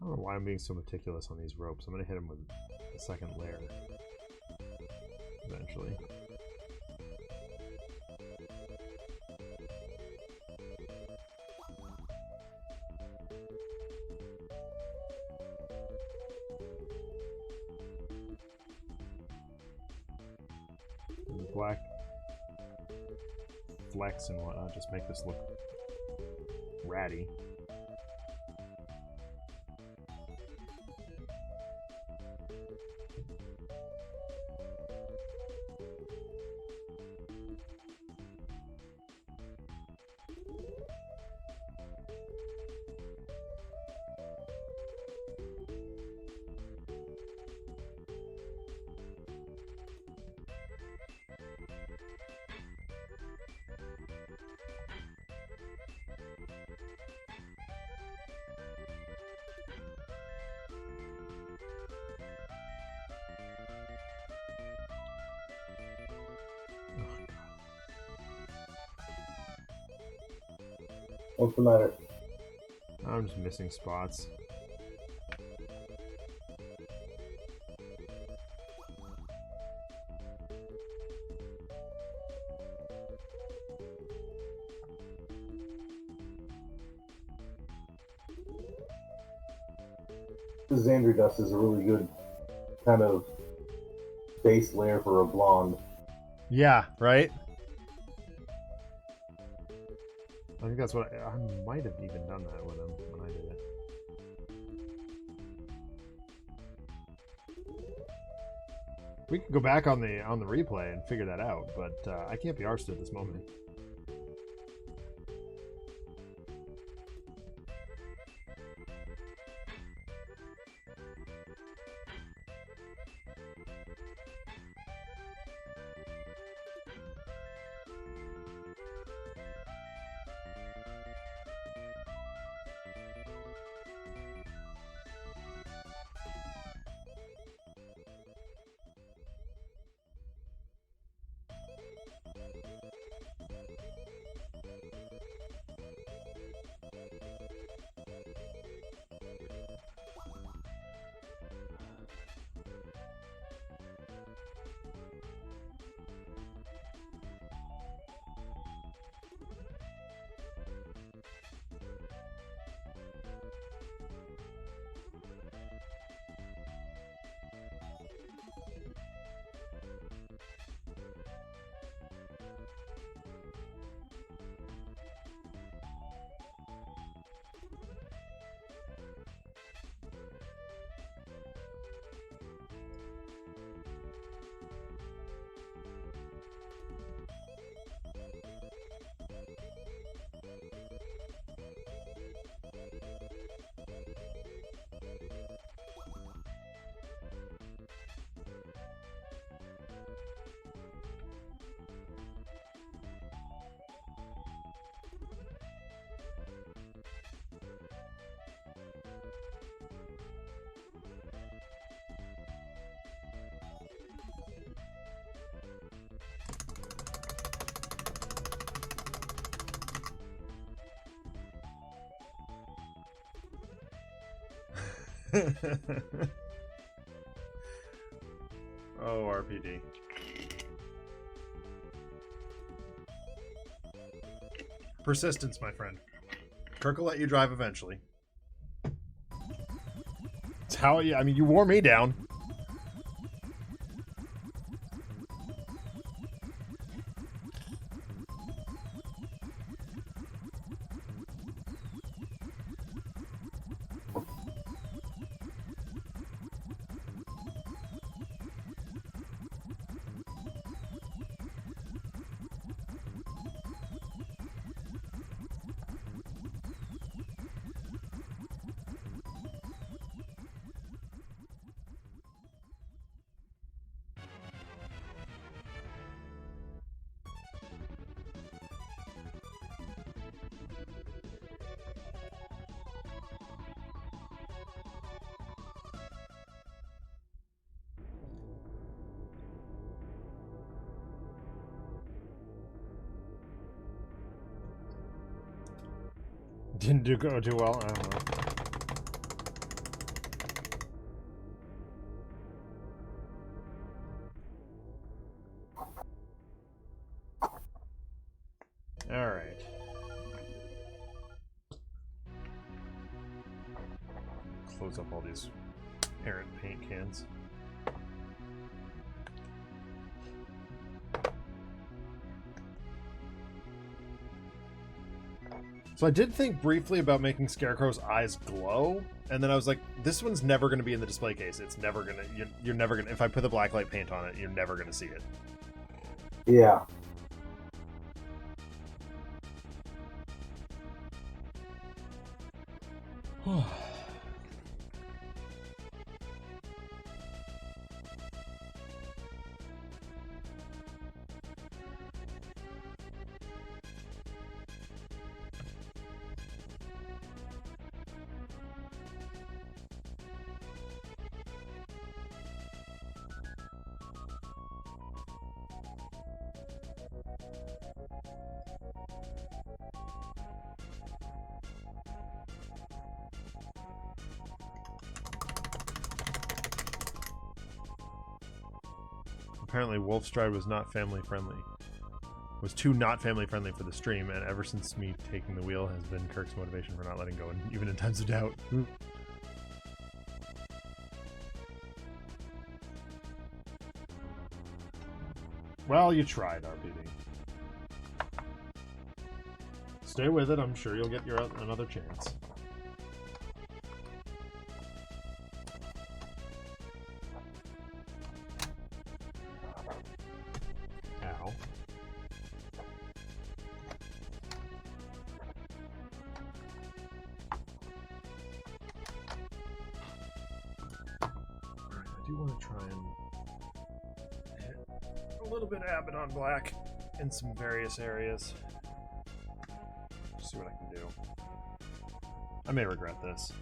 I don't know why I'm being so meticulous on these ropes. I'm going to hit him with a second layer. Eventually. And the black flecks and whatnot just make this look ratty. What's the matter? I'm just missing spots. This Xandri dust is a really good kind of base layer for a blonde. Yeah, right? I think that's what I might have even done that with him when I did it. We could go back on the replay and figure that out, but I can't be arsed at this moment. Oh, RPD. Persistence, my friend. Kirk will let you drive eventually. It's how you, I mean, you wore me down. Didn't go too well. I don't know. All right. Close up all these parent paint cans. So I did think briefly about making Scarecrow's eyes glow, and then I was like, this one's never going to be in the display case. It's never going to, you're never going to, if I put the blacklight paint on it, you're never going to see it. Yeah. Apparently Wolfstride was not family friendly. Was too not family friendly for the stream, and ever since me taking the wheel has been Kirk's motivation for not letting go, and even in times of doubt. Well, you tried, RPD. Stay with it, I'm sure you'll get your another chance. Ow. Alright, I do want to try and hit a little bit of Abaddon Black in some various areas. Just see what I can do. I may regret this.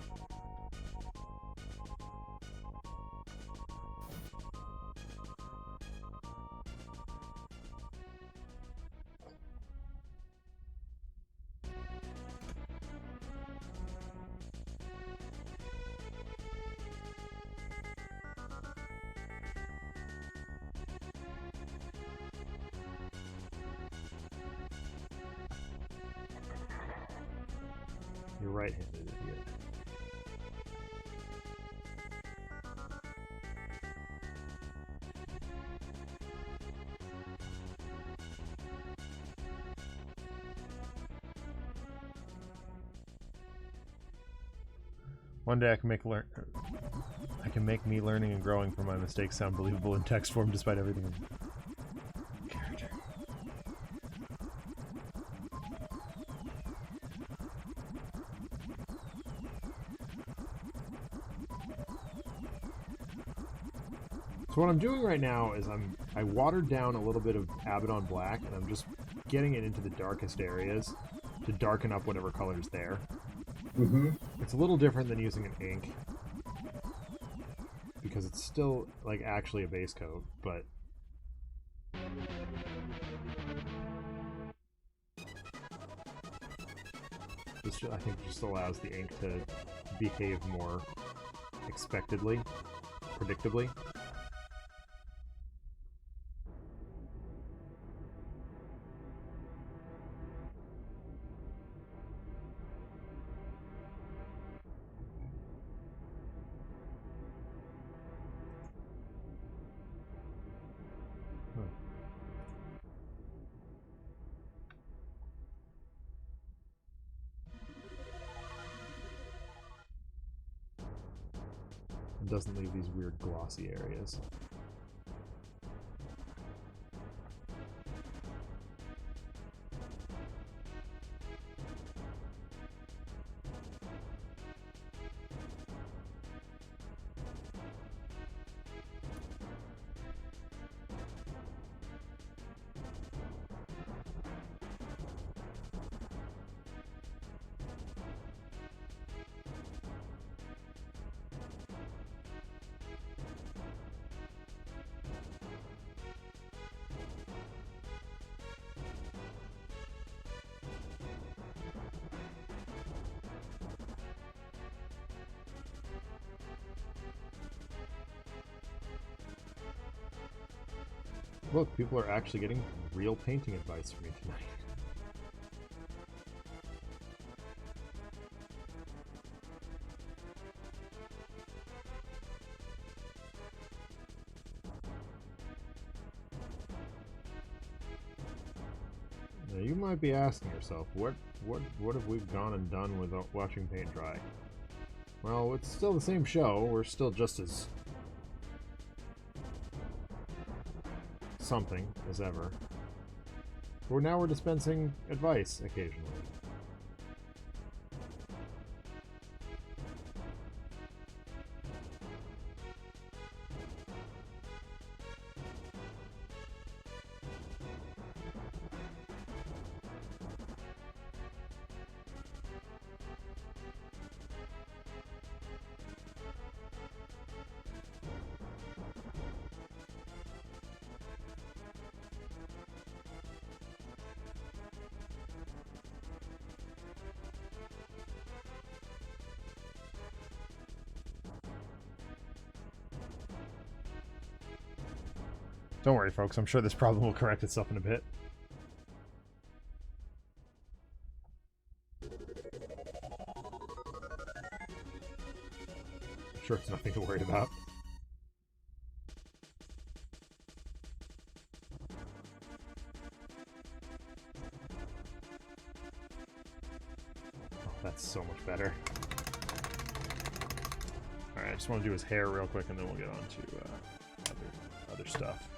You're right-handed, idiot. One day I can make me learning and growing from my mistakes sound believable in text form despite everything. Character. So what I'm doing right now is I watered down a little bit of Abaddon Black, and I'm just getting it into the darkest areas to darken up whatever color's there. Mm-hmm. It's a little different than using an ink, because it's still, like, actually a base coat, but... This, I think, just allows the ink to behave more expectedly, predictably. It doesn't leave these weird glossy areas. Look, people are actually getting real painting advice from me tonight. Now you might be asking yourself, what have we gone and done with watching paint dry? Well, it's still the same show. We're still just as something as ever. But now we're dispensing advice occasionally. Don't worry, folks. I'm sure this problem will correct itself in a bit. I'm sure it's nothing to worry about. Oh, that's so much better. Alright, I just want to do his hair real quick and then we'll get on to other stuff.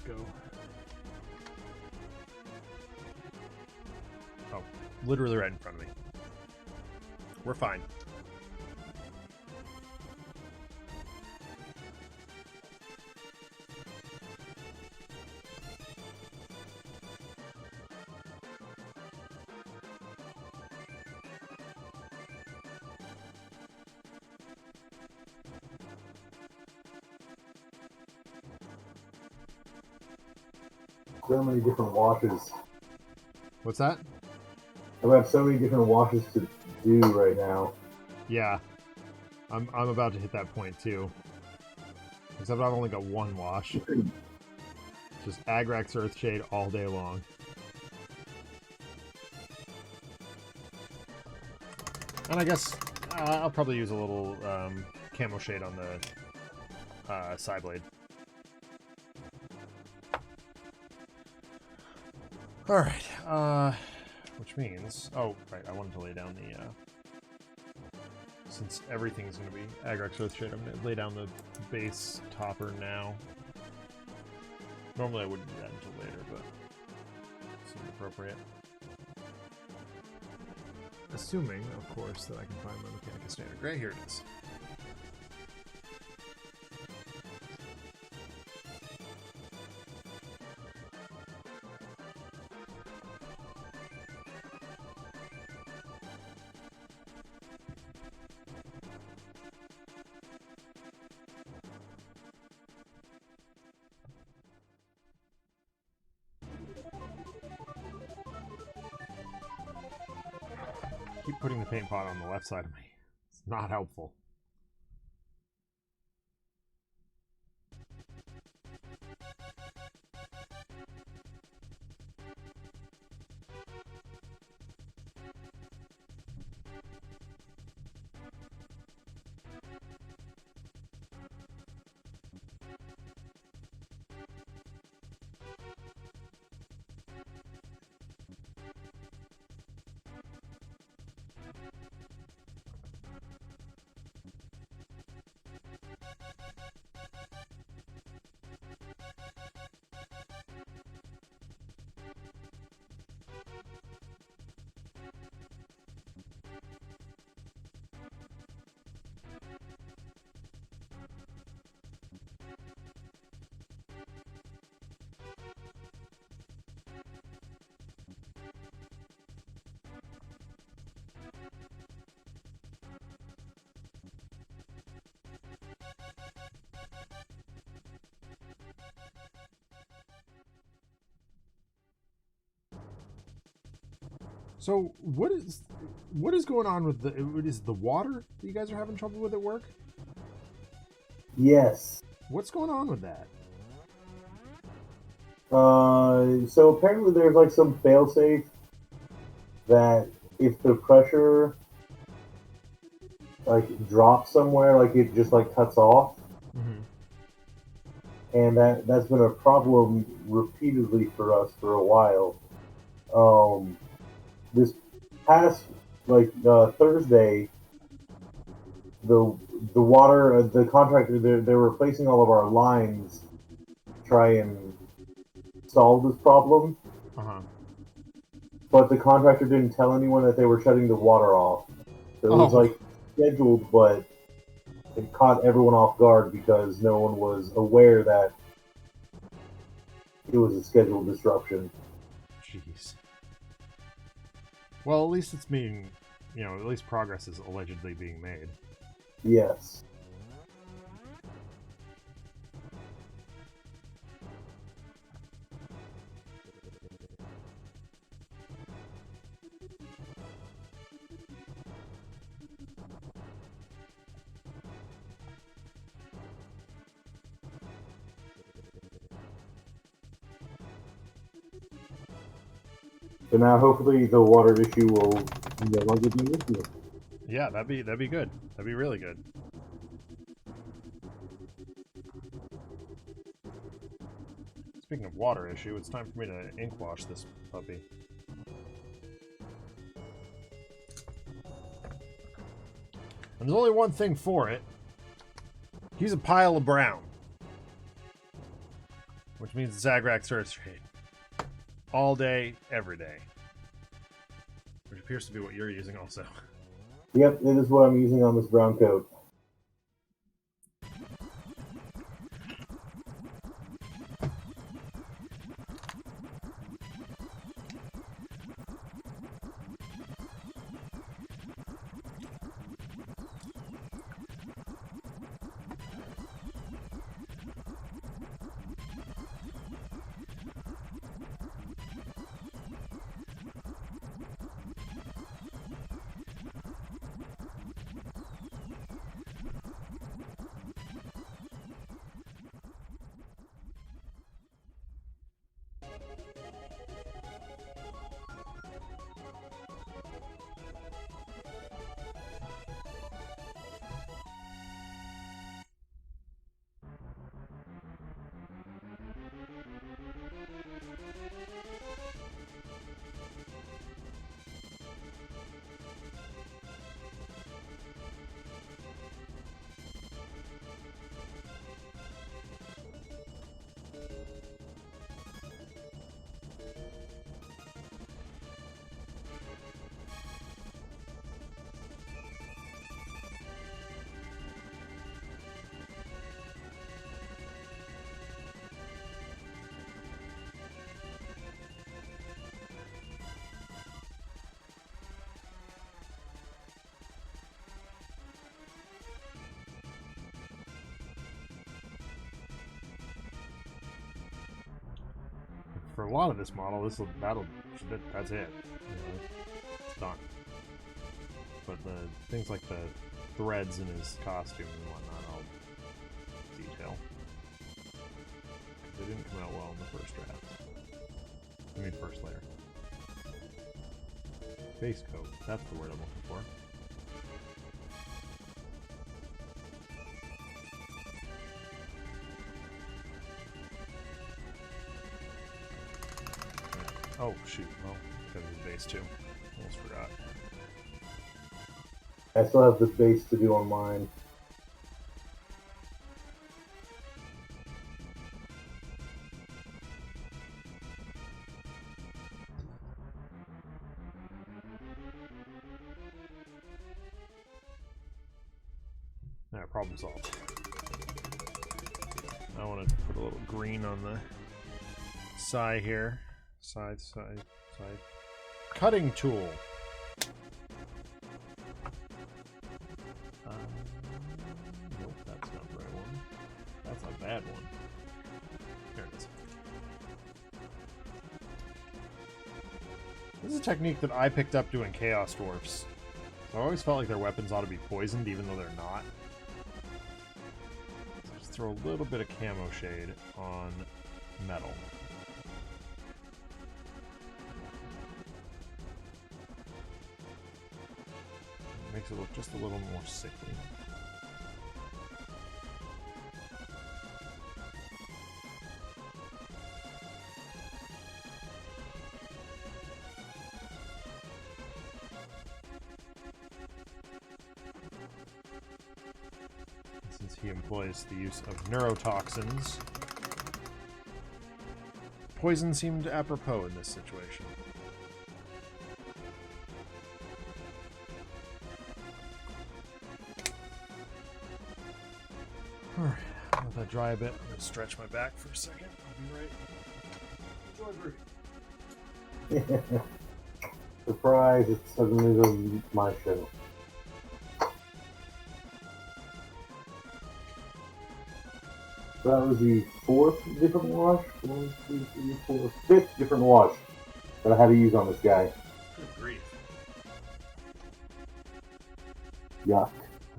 Go. Oh, literally right in front of me. We're fine. So many different washes. What's that? I have so many different washes to do right now. Yeah. I'm about to hit that point too. Except I've only got one wash. Just Agrax Earthshade all day long. And I guess I'll probably use a little camo shade on the side blade. Alright, which means... Oh, right, I wanted to lay down the... Since everything's going to be Agrax Earthshade, I'm going to lay down the base topper now. Normally I wouldn't do that until later, but it seemed appropriate. Assuming, of course, that I can find my Mechanica Standard Gray. Here it is. keep putting the paint pot on the left side of me. It's not helpful. So what is going on with the water that you guys are having trouble with at work? Yes. What's going on with that? So apparently there's like some failsafe that if the pressure like drops somewhere, like it just like cuts off, and that's been a problem repeatedly for us for a while. This past Thursday, the the water the contractor they're replacing all of our lines to try and solve this problem. But the contractor didn't tell anyone that they were shutting the water off. So it was like scheduled, but it caught everyone off guard because no one was aware that it was a scheduled disruption. Jeez. Well, at least it's being, at least progress is allegedly being made. Yes. So now hopefully the water issue will no longer be an issue. Yeah, that'd be good. That'd be really good. Speaking of water issue, it's time for me to ink wash this puppy. And there's only one thing for it. He's a pile of brown. Which means Zagrak Surstrate. All day, every day. Which appears to be what you're using also. Yep, it is what I'm using on this brown coat. For a lot of this model, that's it. It's done. but the things like the threads in his costume and whatnot, I'll detail. They didn't come out well in the first draft. I mean, first layer. Base coat. That's the word I'm looking for. Oh, shoot. Well, because of the base too. Almost forgot. I still have the base to do on mine. Alright, problem solved. I want to put a little green on the side here. Side. Cutting tool. Nope, that's not the right one. That's a bad one. There it is. This is a technique that I picked up doing Chaos Dwarfs. I always felt like their weapons ought to be poisoned, even though they're not. So just throw a little bit of camo shade on metal. Makes it look just a little more sickly. Since he employs the use of neurotoxins, poison seemed apropos in this situation. Alright, let that dry a bit. I'm going to stretch my back for a second. I'll be right. Enjoy brew. Surprise, it's suddenly my show. So that was the fourth different wash? 1, 2, 3, 4, fifth different wash that I had to use on this guy. Good grief. Yuck.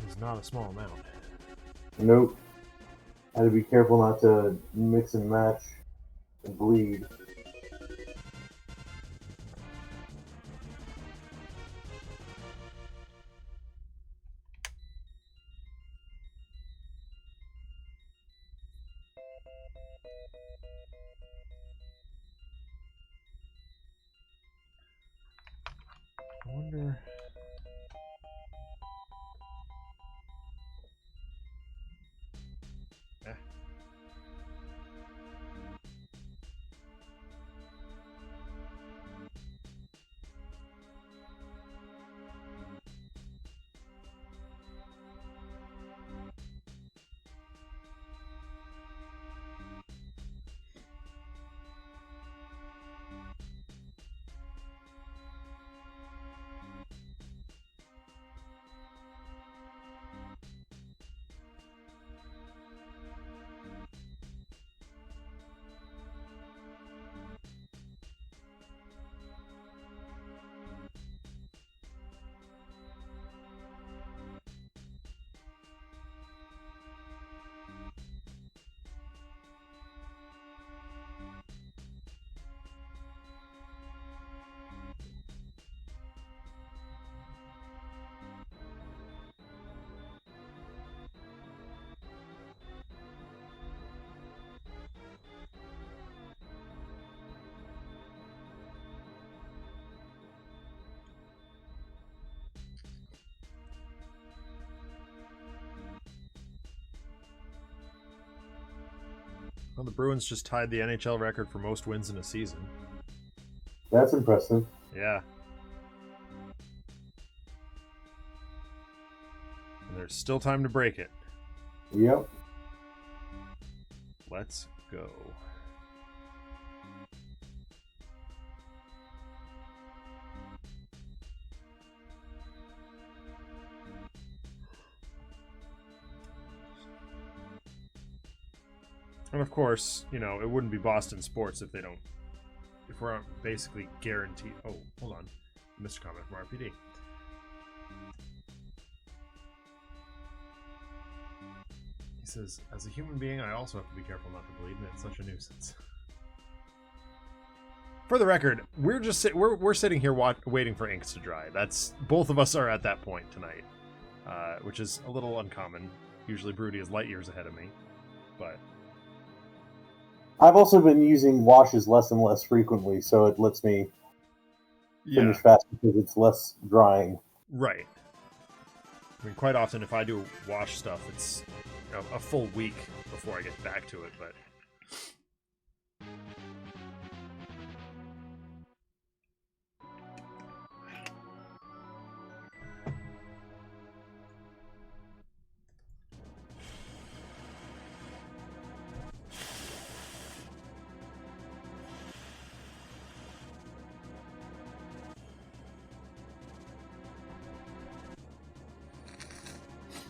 It's not a small amount. Nope. Had to be careful not to mix and match and bleed. I wonder... Well, the Bruins just tied the NHL record for most wins in a season. That's impressive. Yeah. And there's still time to break it. Yep. Let's go. And of course, you know, it wouldn't be Boston sports if we're basically guaranteed. Oh, hold on. Mr. Comment from RPD. He says, as a human being, I also have to be careful not to bleed, and it's such a nuisance. For the record, we're sitting here waiting for inks to dry. That's both of us are at that point tonight, which is a little uncommon. Usually, Broody is light years ahead of me, but I've also been using washes less and less frequently, so it lets me finish fast because it's less drying. Right. I mean, quite often, if I do wash stuff, it's a full week before I get back to it, but.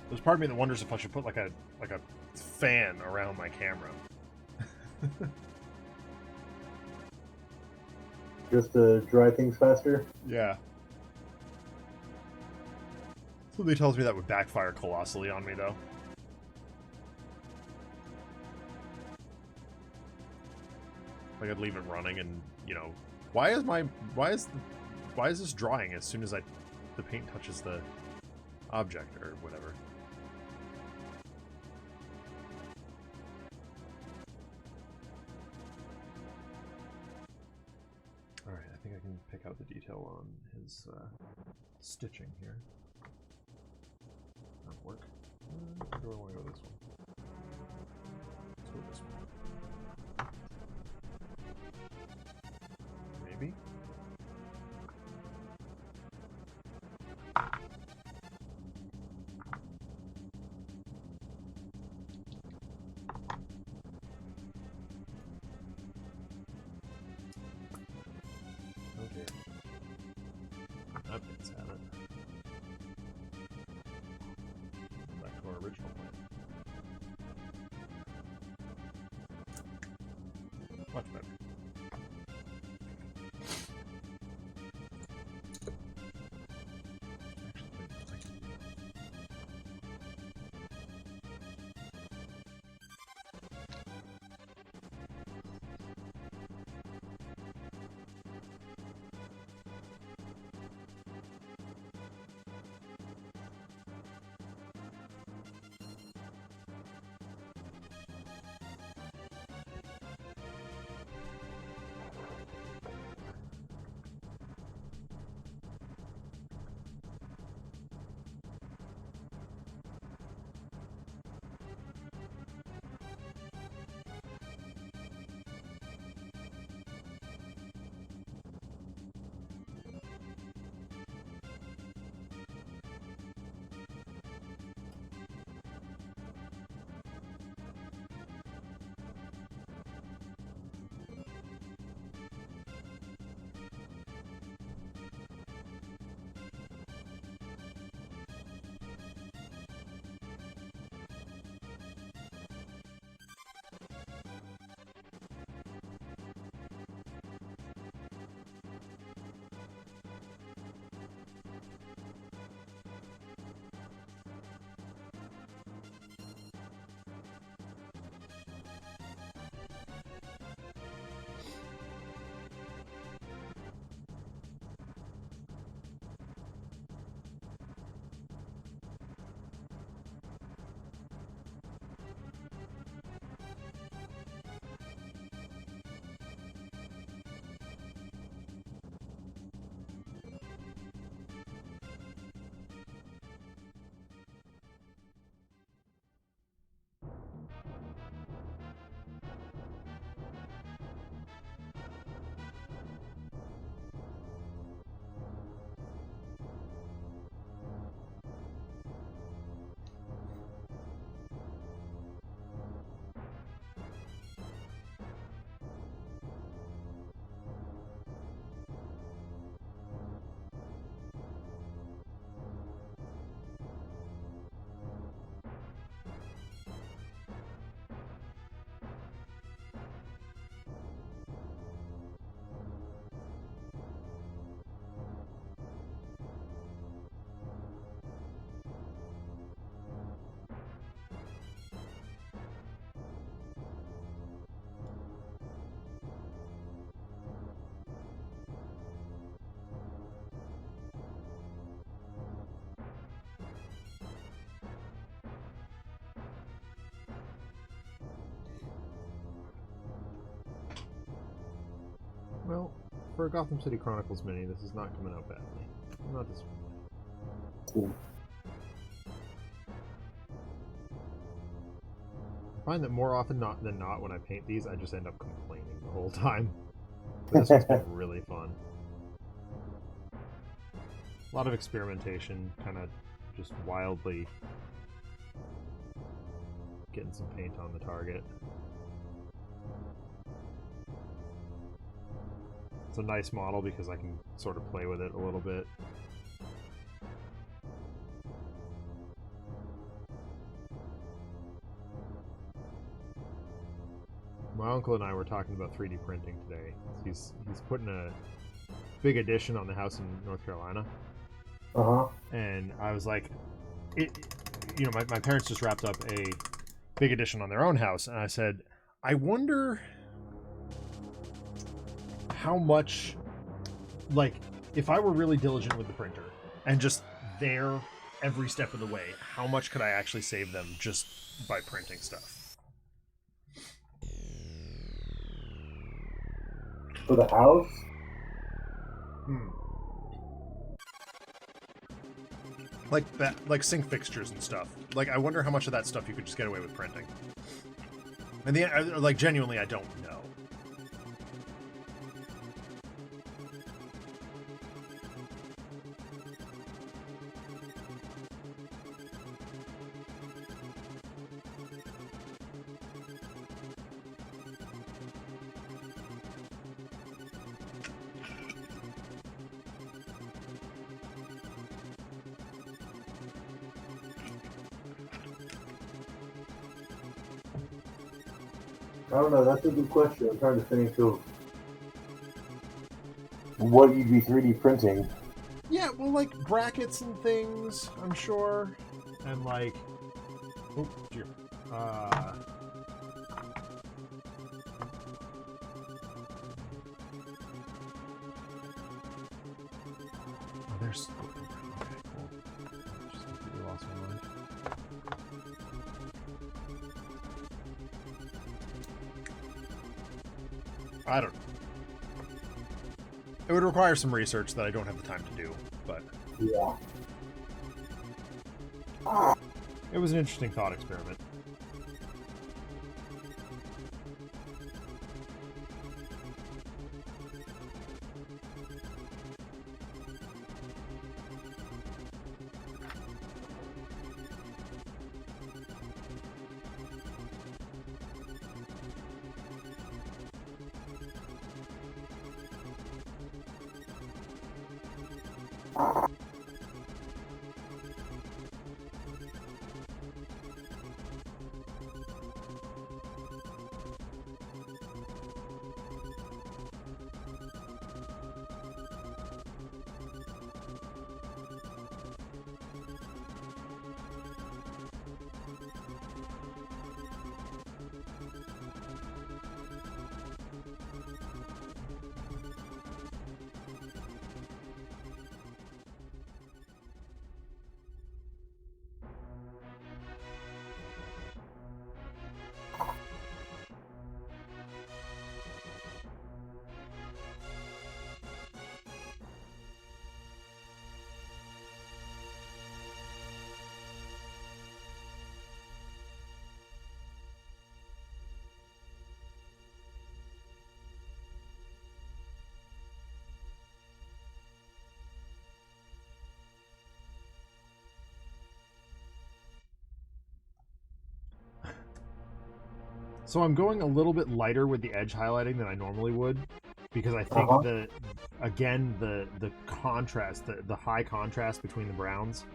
There's part of me that wonders if I should put like a fan around my camera. Just to dry things faster? Yeah. Somebody tells me that would backfire colossally on me, though. Like I'd leave it running, and why is this drying as soon as the paint touches the object or whatever? Alright, I think I can pick out the detail on his stitching here. That'll work. Or do I want to go this one? Let's go this one. Maybe? Okay. That bit's at it. Back to our original plan. Much better. for a Gotham City Chronicles mini, this is not coming out badly. I'm not disappointed. Cool. I find that more often than not, when I paint these, I just end up complaining the whole time. But this one's been really fun. A lot of experimentation, kind of just wildly getting some paint on the target. It's a nice model because I can sort of play with it a little bit. My uncle and I were talking about 3D printing today. He's putting a big addition on the house in North Carolina. Uh-huh. And I was like, my parents just wrapped up a big addition on their own house, and I said, I wonder how much, like, if I were really diligent with the printer and just there every step of the way, how much could I actually save them just by printing stuff? For the house? Like sink fixtures and stuff. Like, I wonder how much of that stuff you could just get away with printing. And like, genuinely, I don't know. I don't know. That's a good question. I'm trying to think of what you'd be 3D printing. Yeah, well, like brackets and things, I'm sure, and like, oh dear, oh, there's, okay, cool. Just completely lost my mind. I don't know. It would require some research that I don't have the time to do, but yeah, it was an interesting thought experiment. So I'm going a little bit lighter with the edge highlighting than I normally would, because I think the contrast, the high contrast between the browns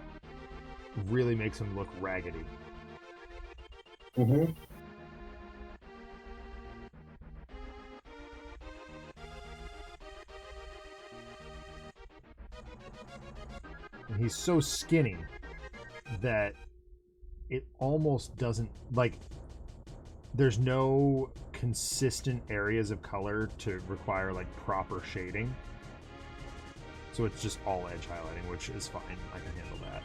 really makes them look raggedy. Mm-hmm. And he's so skinny that it almost doesn't, like, there's no consistent areas of color to require like proper shading. So it's just all edge highlighting, which is fine. I can handle that.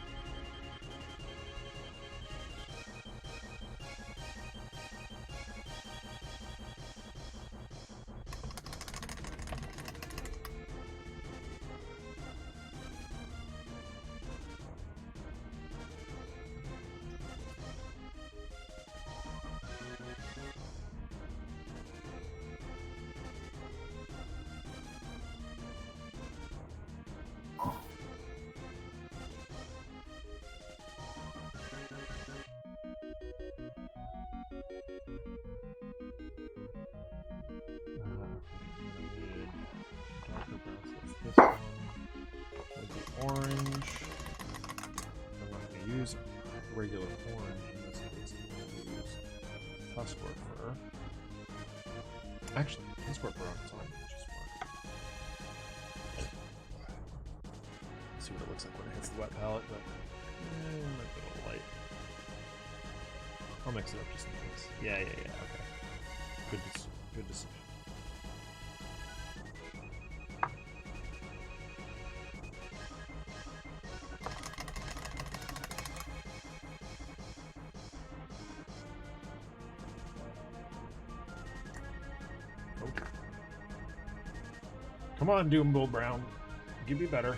orange. I'm not going to use regular orange in this case. I'm going to use Tuskor fur. Actually, Tuskor fur on its own would just work. Let's see what it looks like when it hits the wet palette, but it might be a little light. I'll mix it up just in case. Yeah, okay. Good decision. Come on, Doombull Brown. Give me better.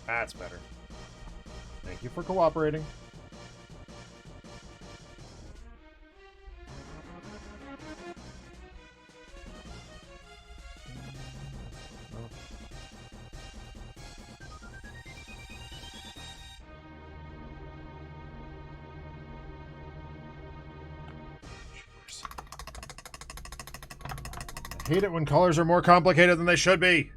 That's better. Thank you for cooperating. I hate it when colors are more complicated than they should be.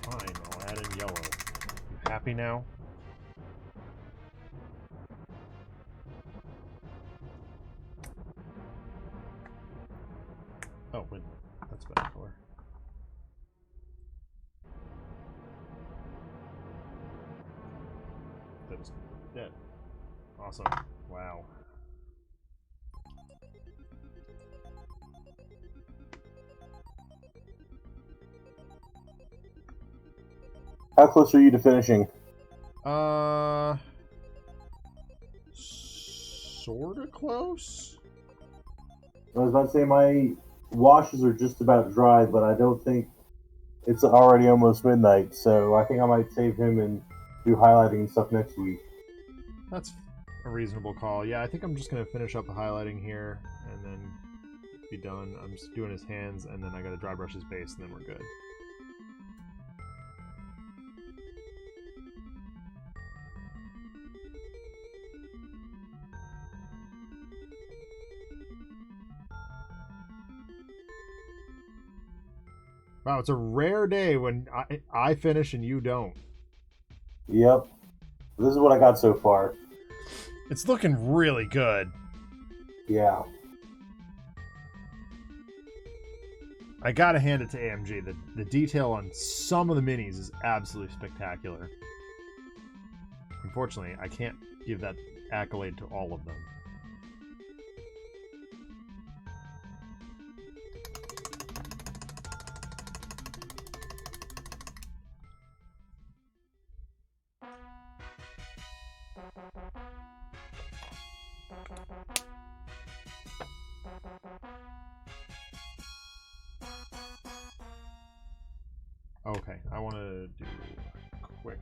Fine, I'll add in yellow. You happy now? Oh, wait. That's a better color. That is dead. Awesome. Wow. How close are you to finishing? Sorta close? I was about to say my washes are just about dry, but I don't think it's already almost midnight, so I think I might save him and do highlighting and stuff next week. That's a reasonable call. Yeah, I think I'm just gonna finish up the highlighting here and then be done. I'm just doing his hands and then I gotta dry brush his base and then we're good. Wow, it's a rare day when I finish and you don't. Yep. This is what I got so far. It's looking really good. Yeah. I gotta hand it to AMG. The detail on some of the minis is absolutely spectacular. Unfortunately, I can't give that accolade to all of them. Okay, I want to do a quick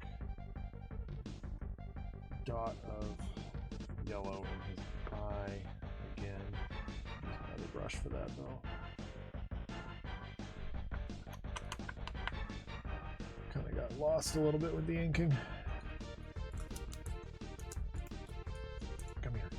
dot of yellow in his eye again. Use another brush for that though. Kind of got lost a little bit with the inking. Come here.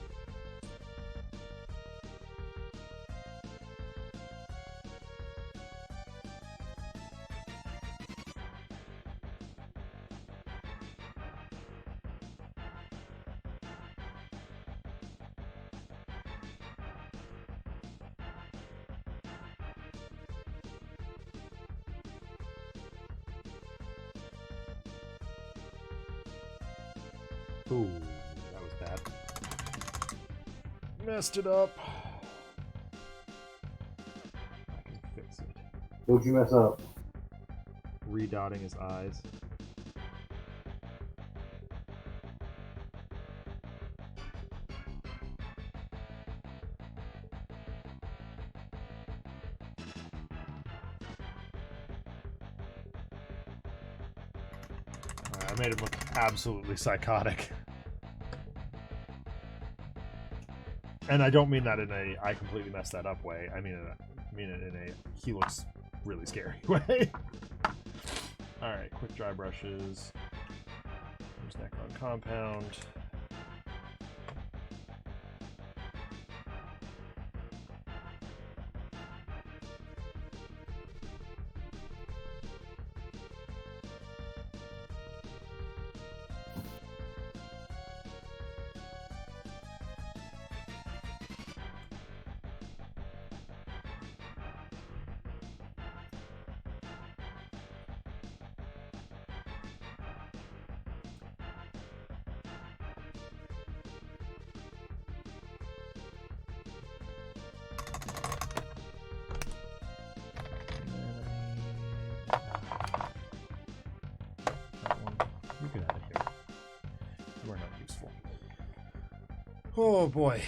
Ooh, that was bad. Messed it up. I can fix it. What'd you mess up? Redotting his eyes. I made him look absolutely psychotic. And I don't mean that in a I completely messed that up way. I mean it in a he looks really scary way. Alright, quick dry brushes. There's Necron Compound. Get out of here. You are not useful. Oh boy.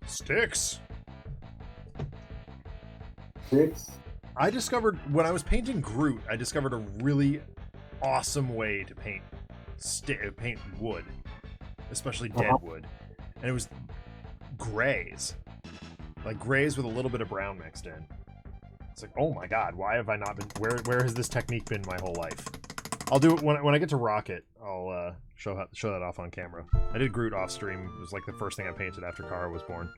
Sticks. Six. I discovered when I was painting Groot, I discovered a really awesome way to paint paint wood, especially dead wood, and it was grays. Like grays with a little bit of brown mixed in. It's like, oh my god, why have I not been... Where has this technique been my whole life? I'll do it when I get to Rocket. I'll show that off on camera. I did Groot off stream. It was like the first thing I painted after Kara was born.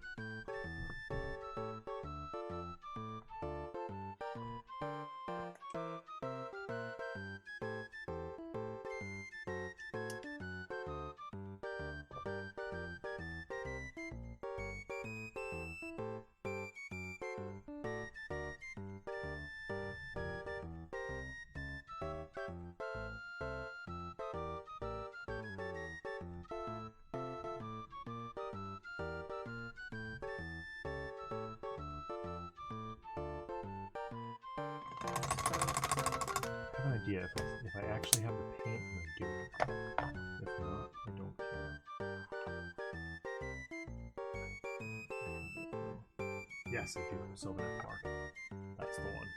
I have an idea if I actually have the paint, I'm gonna do it. If not, I don't care. Yes, I do. Sylvanet Park. That's the one.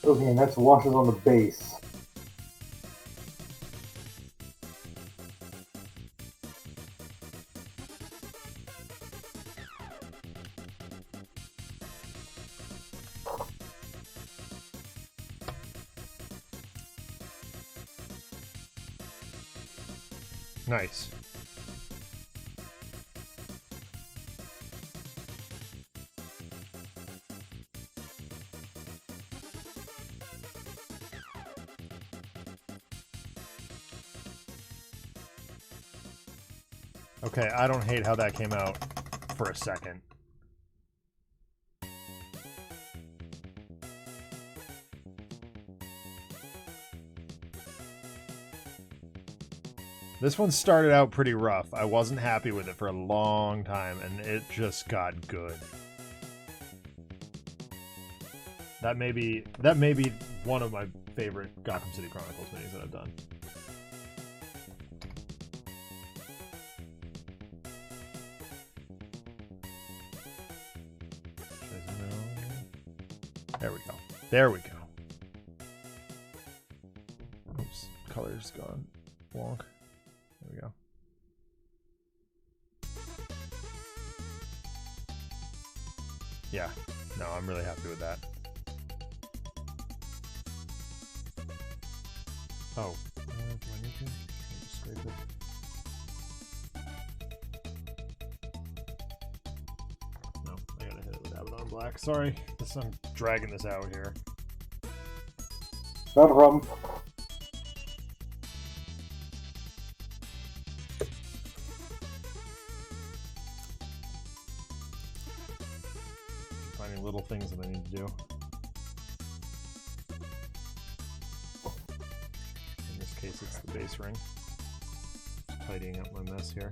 Okay, and that's washes on the base. Nice. Okay, I don't hate how that came out for a second. This one started out pretty rough. I wasn't happy with it for a long time, and it just got good. That may be one of my favorite Gotham City Chronicles minis that I've done. There we go. There we go. Oops, color's gone wonk. There we go. Yeah, no, I'm really happy with that. Oh, do I need to? Just scrape it. No, I gotta hit it with Abaddon Black. Sorry, I'm dragging this out here. Not a problem. Finding little things that I need to do. space ring. Tidying up my mess here.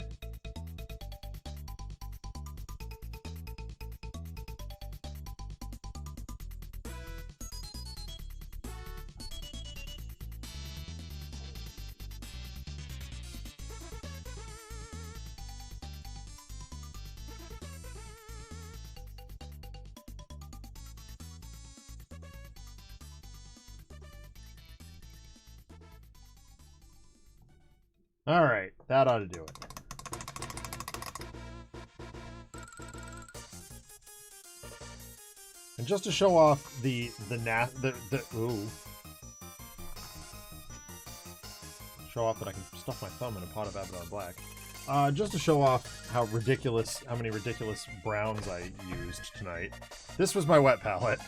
All right, that ought to do it. And just to show off show off that I can stuff my thumb in a pot of Abaddon Black. Just to show off how many ridiculous browns I used tonight. This was my wet palette.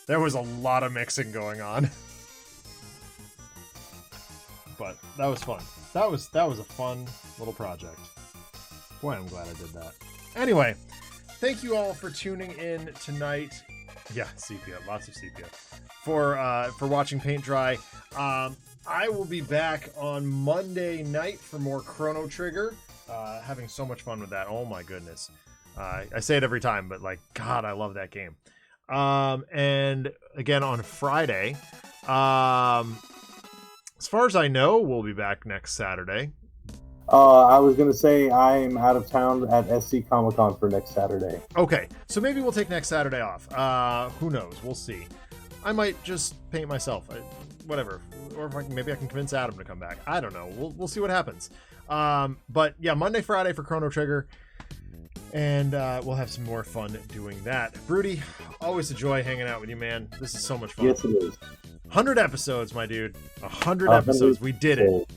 There was a lot of mixing going on. But that was fun. That was a fun little project. Boy, I'm glad I did that. Anyway, thank you all for tuning in tonight. Yeah, sepia, lots of sepia. For watching paint dry. I will be back on Monday night for more Chrono Trigger. Having so much fun with that. Oh my goodness. I say it every time, but like, God, I love that game. And again on Friday. As far as I know, we'll be back next Saturday. I was going to say I'm out of town at SC Comic-Con for next Saturday. Okay, so maybe we'll take next Saturday off. Who knows? We'll see. I might just paint myself. Whatever. Or if maybe I can convince Adam to come back. I don't know. We'll see what happens. But yeah, Monday, Friday for Chrono Trigger. And we'll have some more fun doing that. Broody, always a joy hanging out with you, man. This is so much fun. Yes, it is. 100 episodes, my dude. 100 episodes. We did it.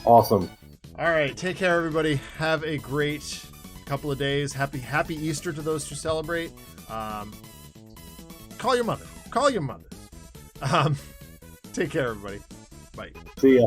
Awesome. All right. Take care, everybody. Have a great couple of days. Happy Easter to those who celebrate. Call your mother. Call your mother. Take care, everybody. Bye. See ya.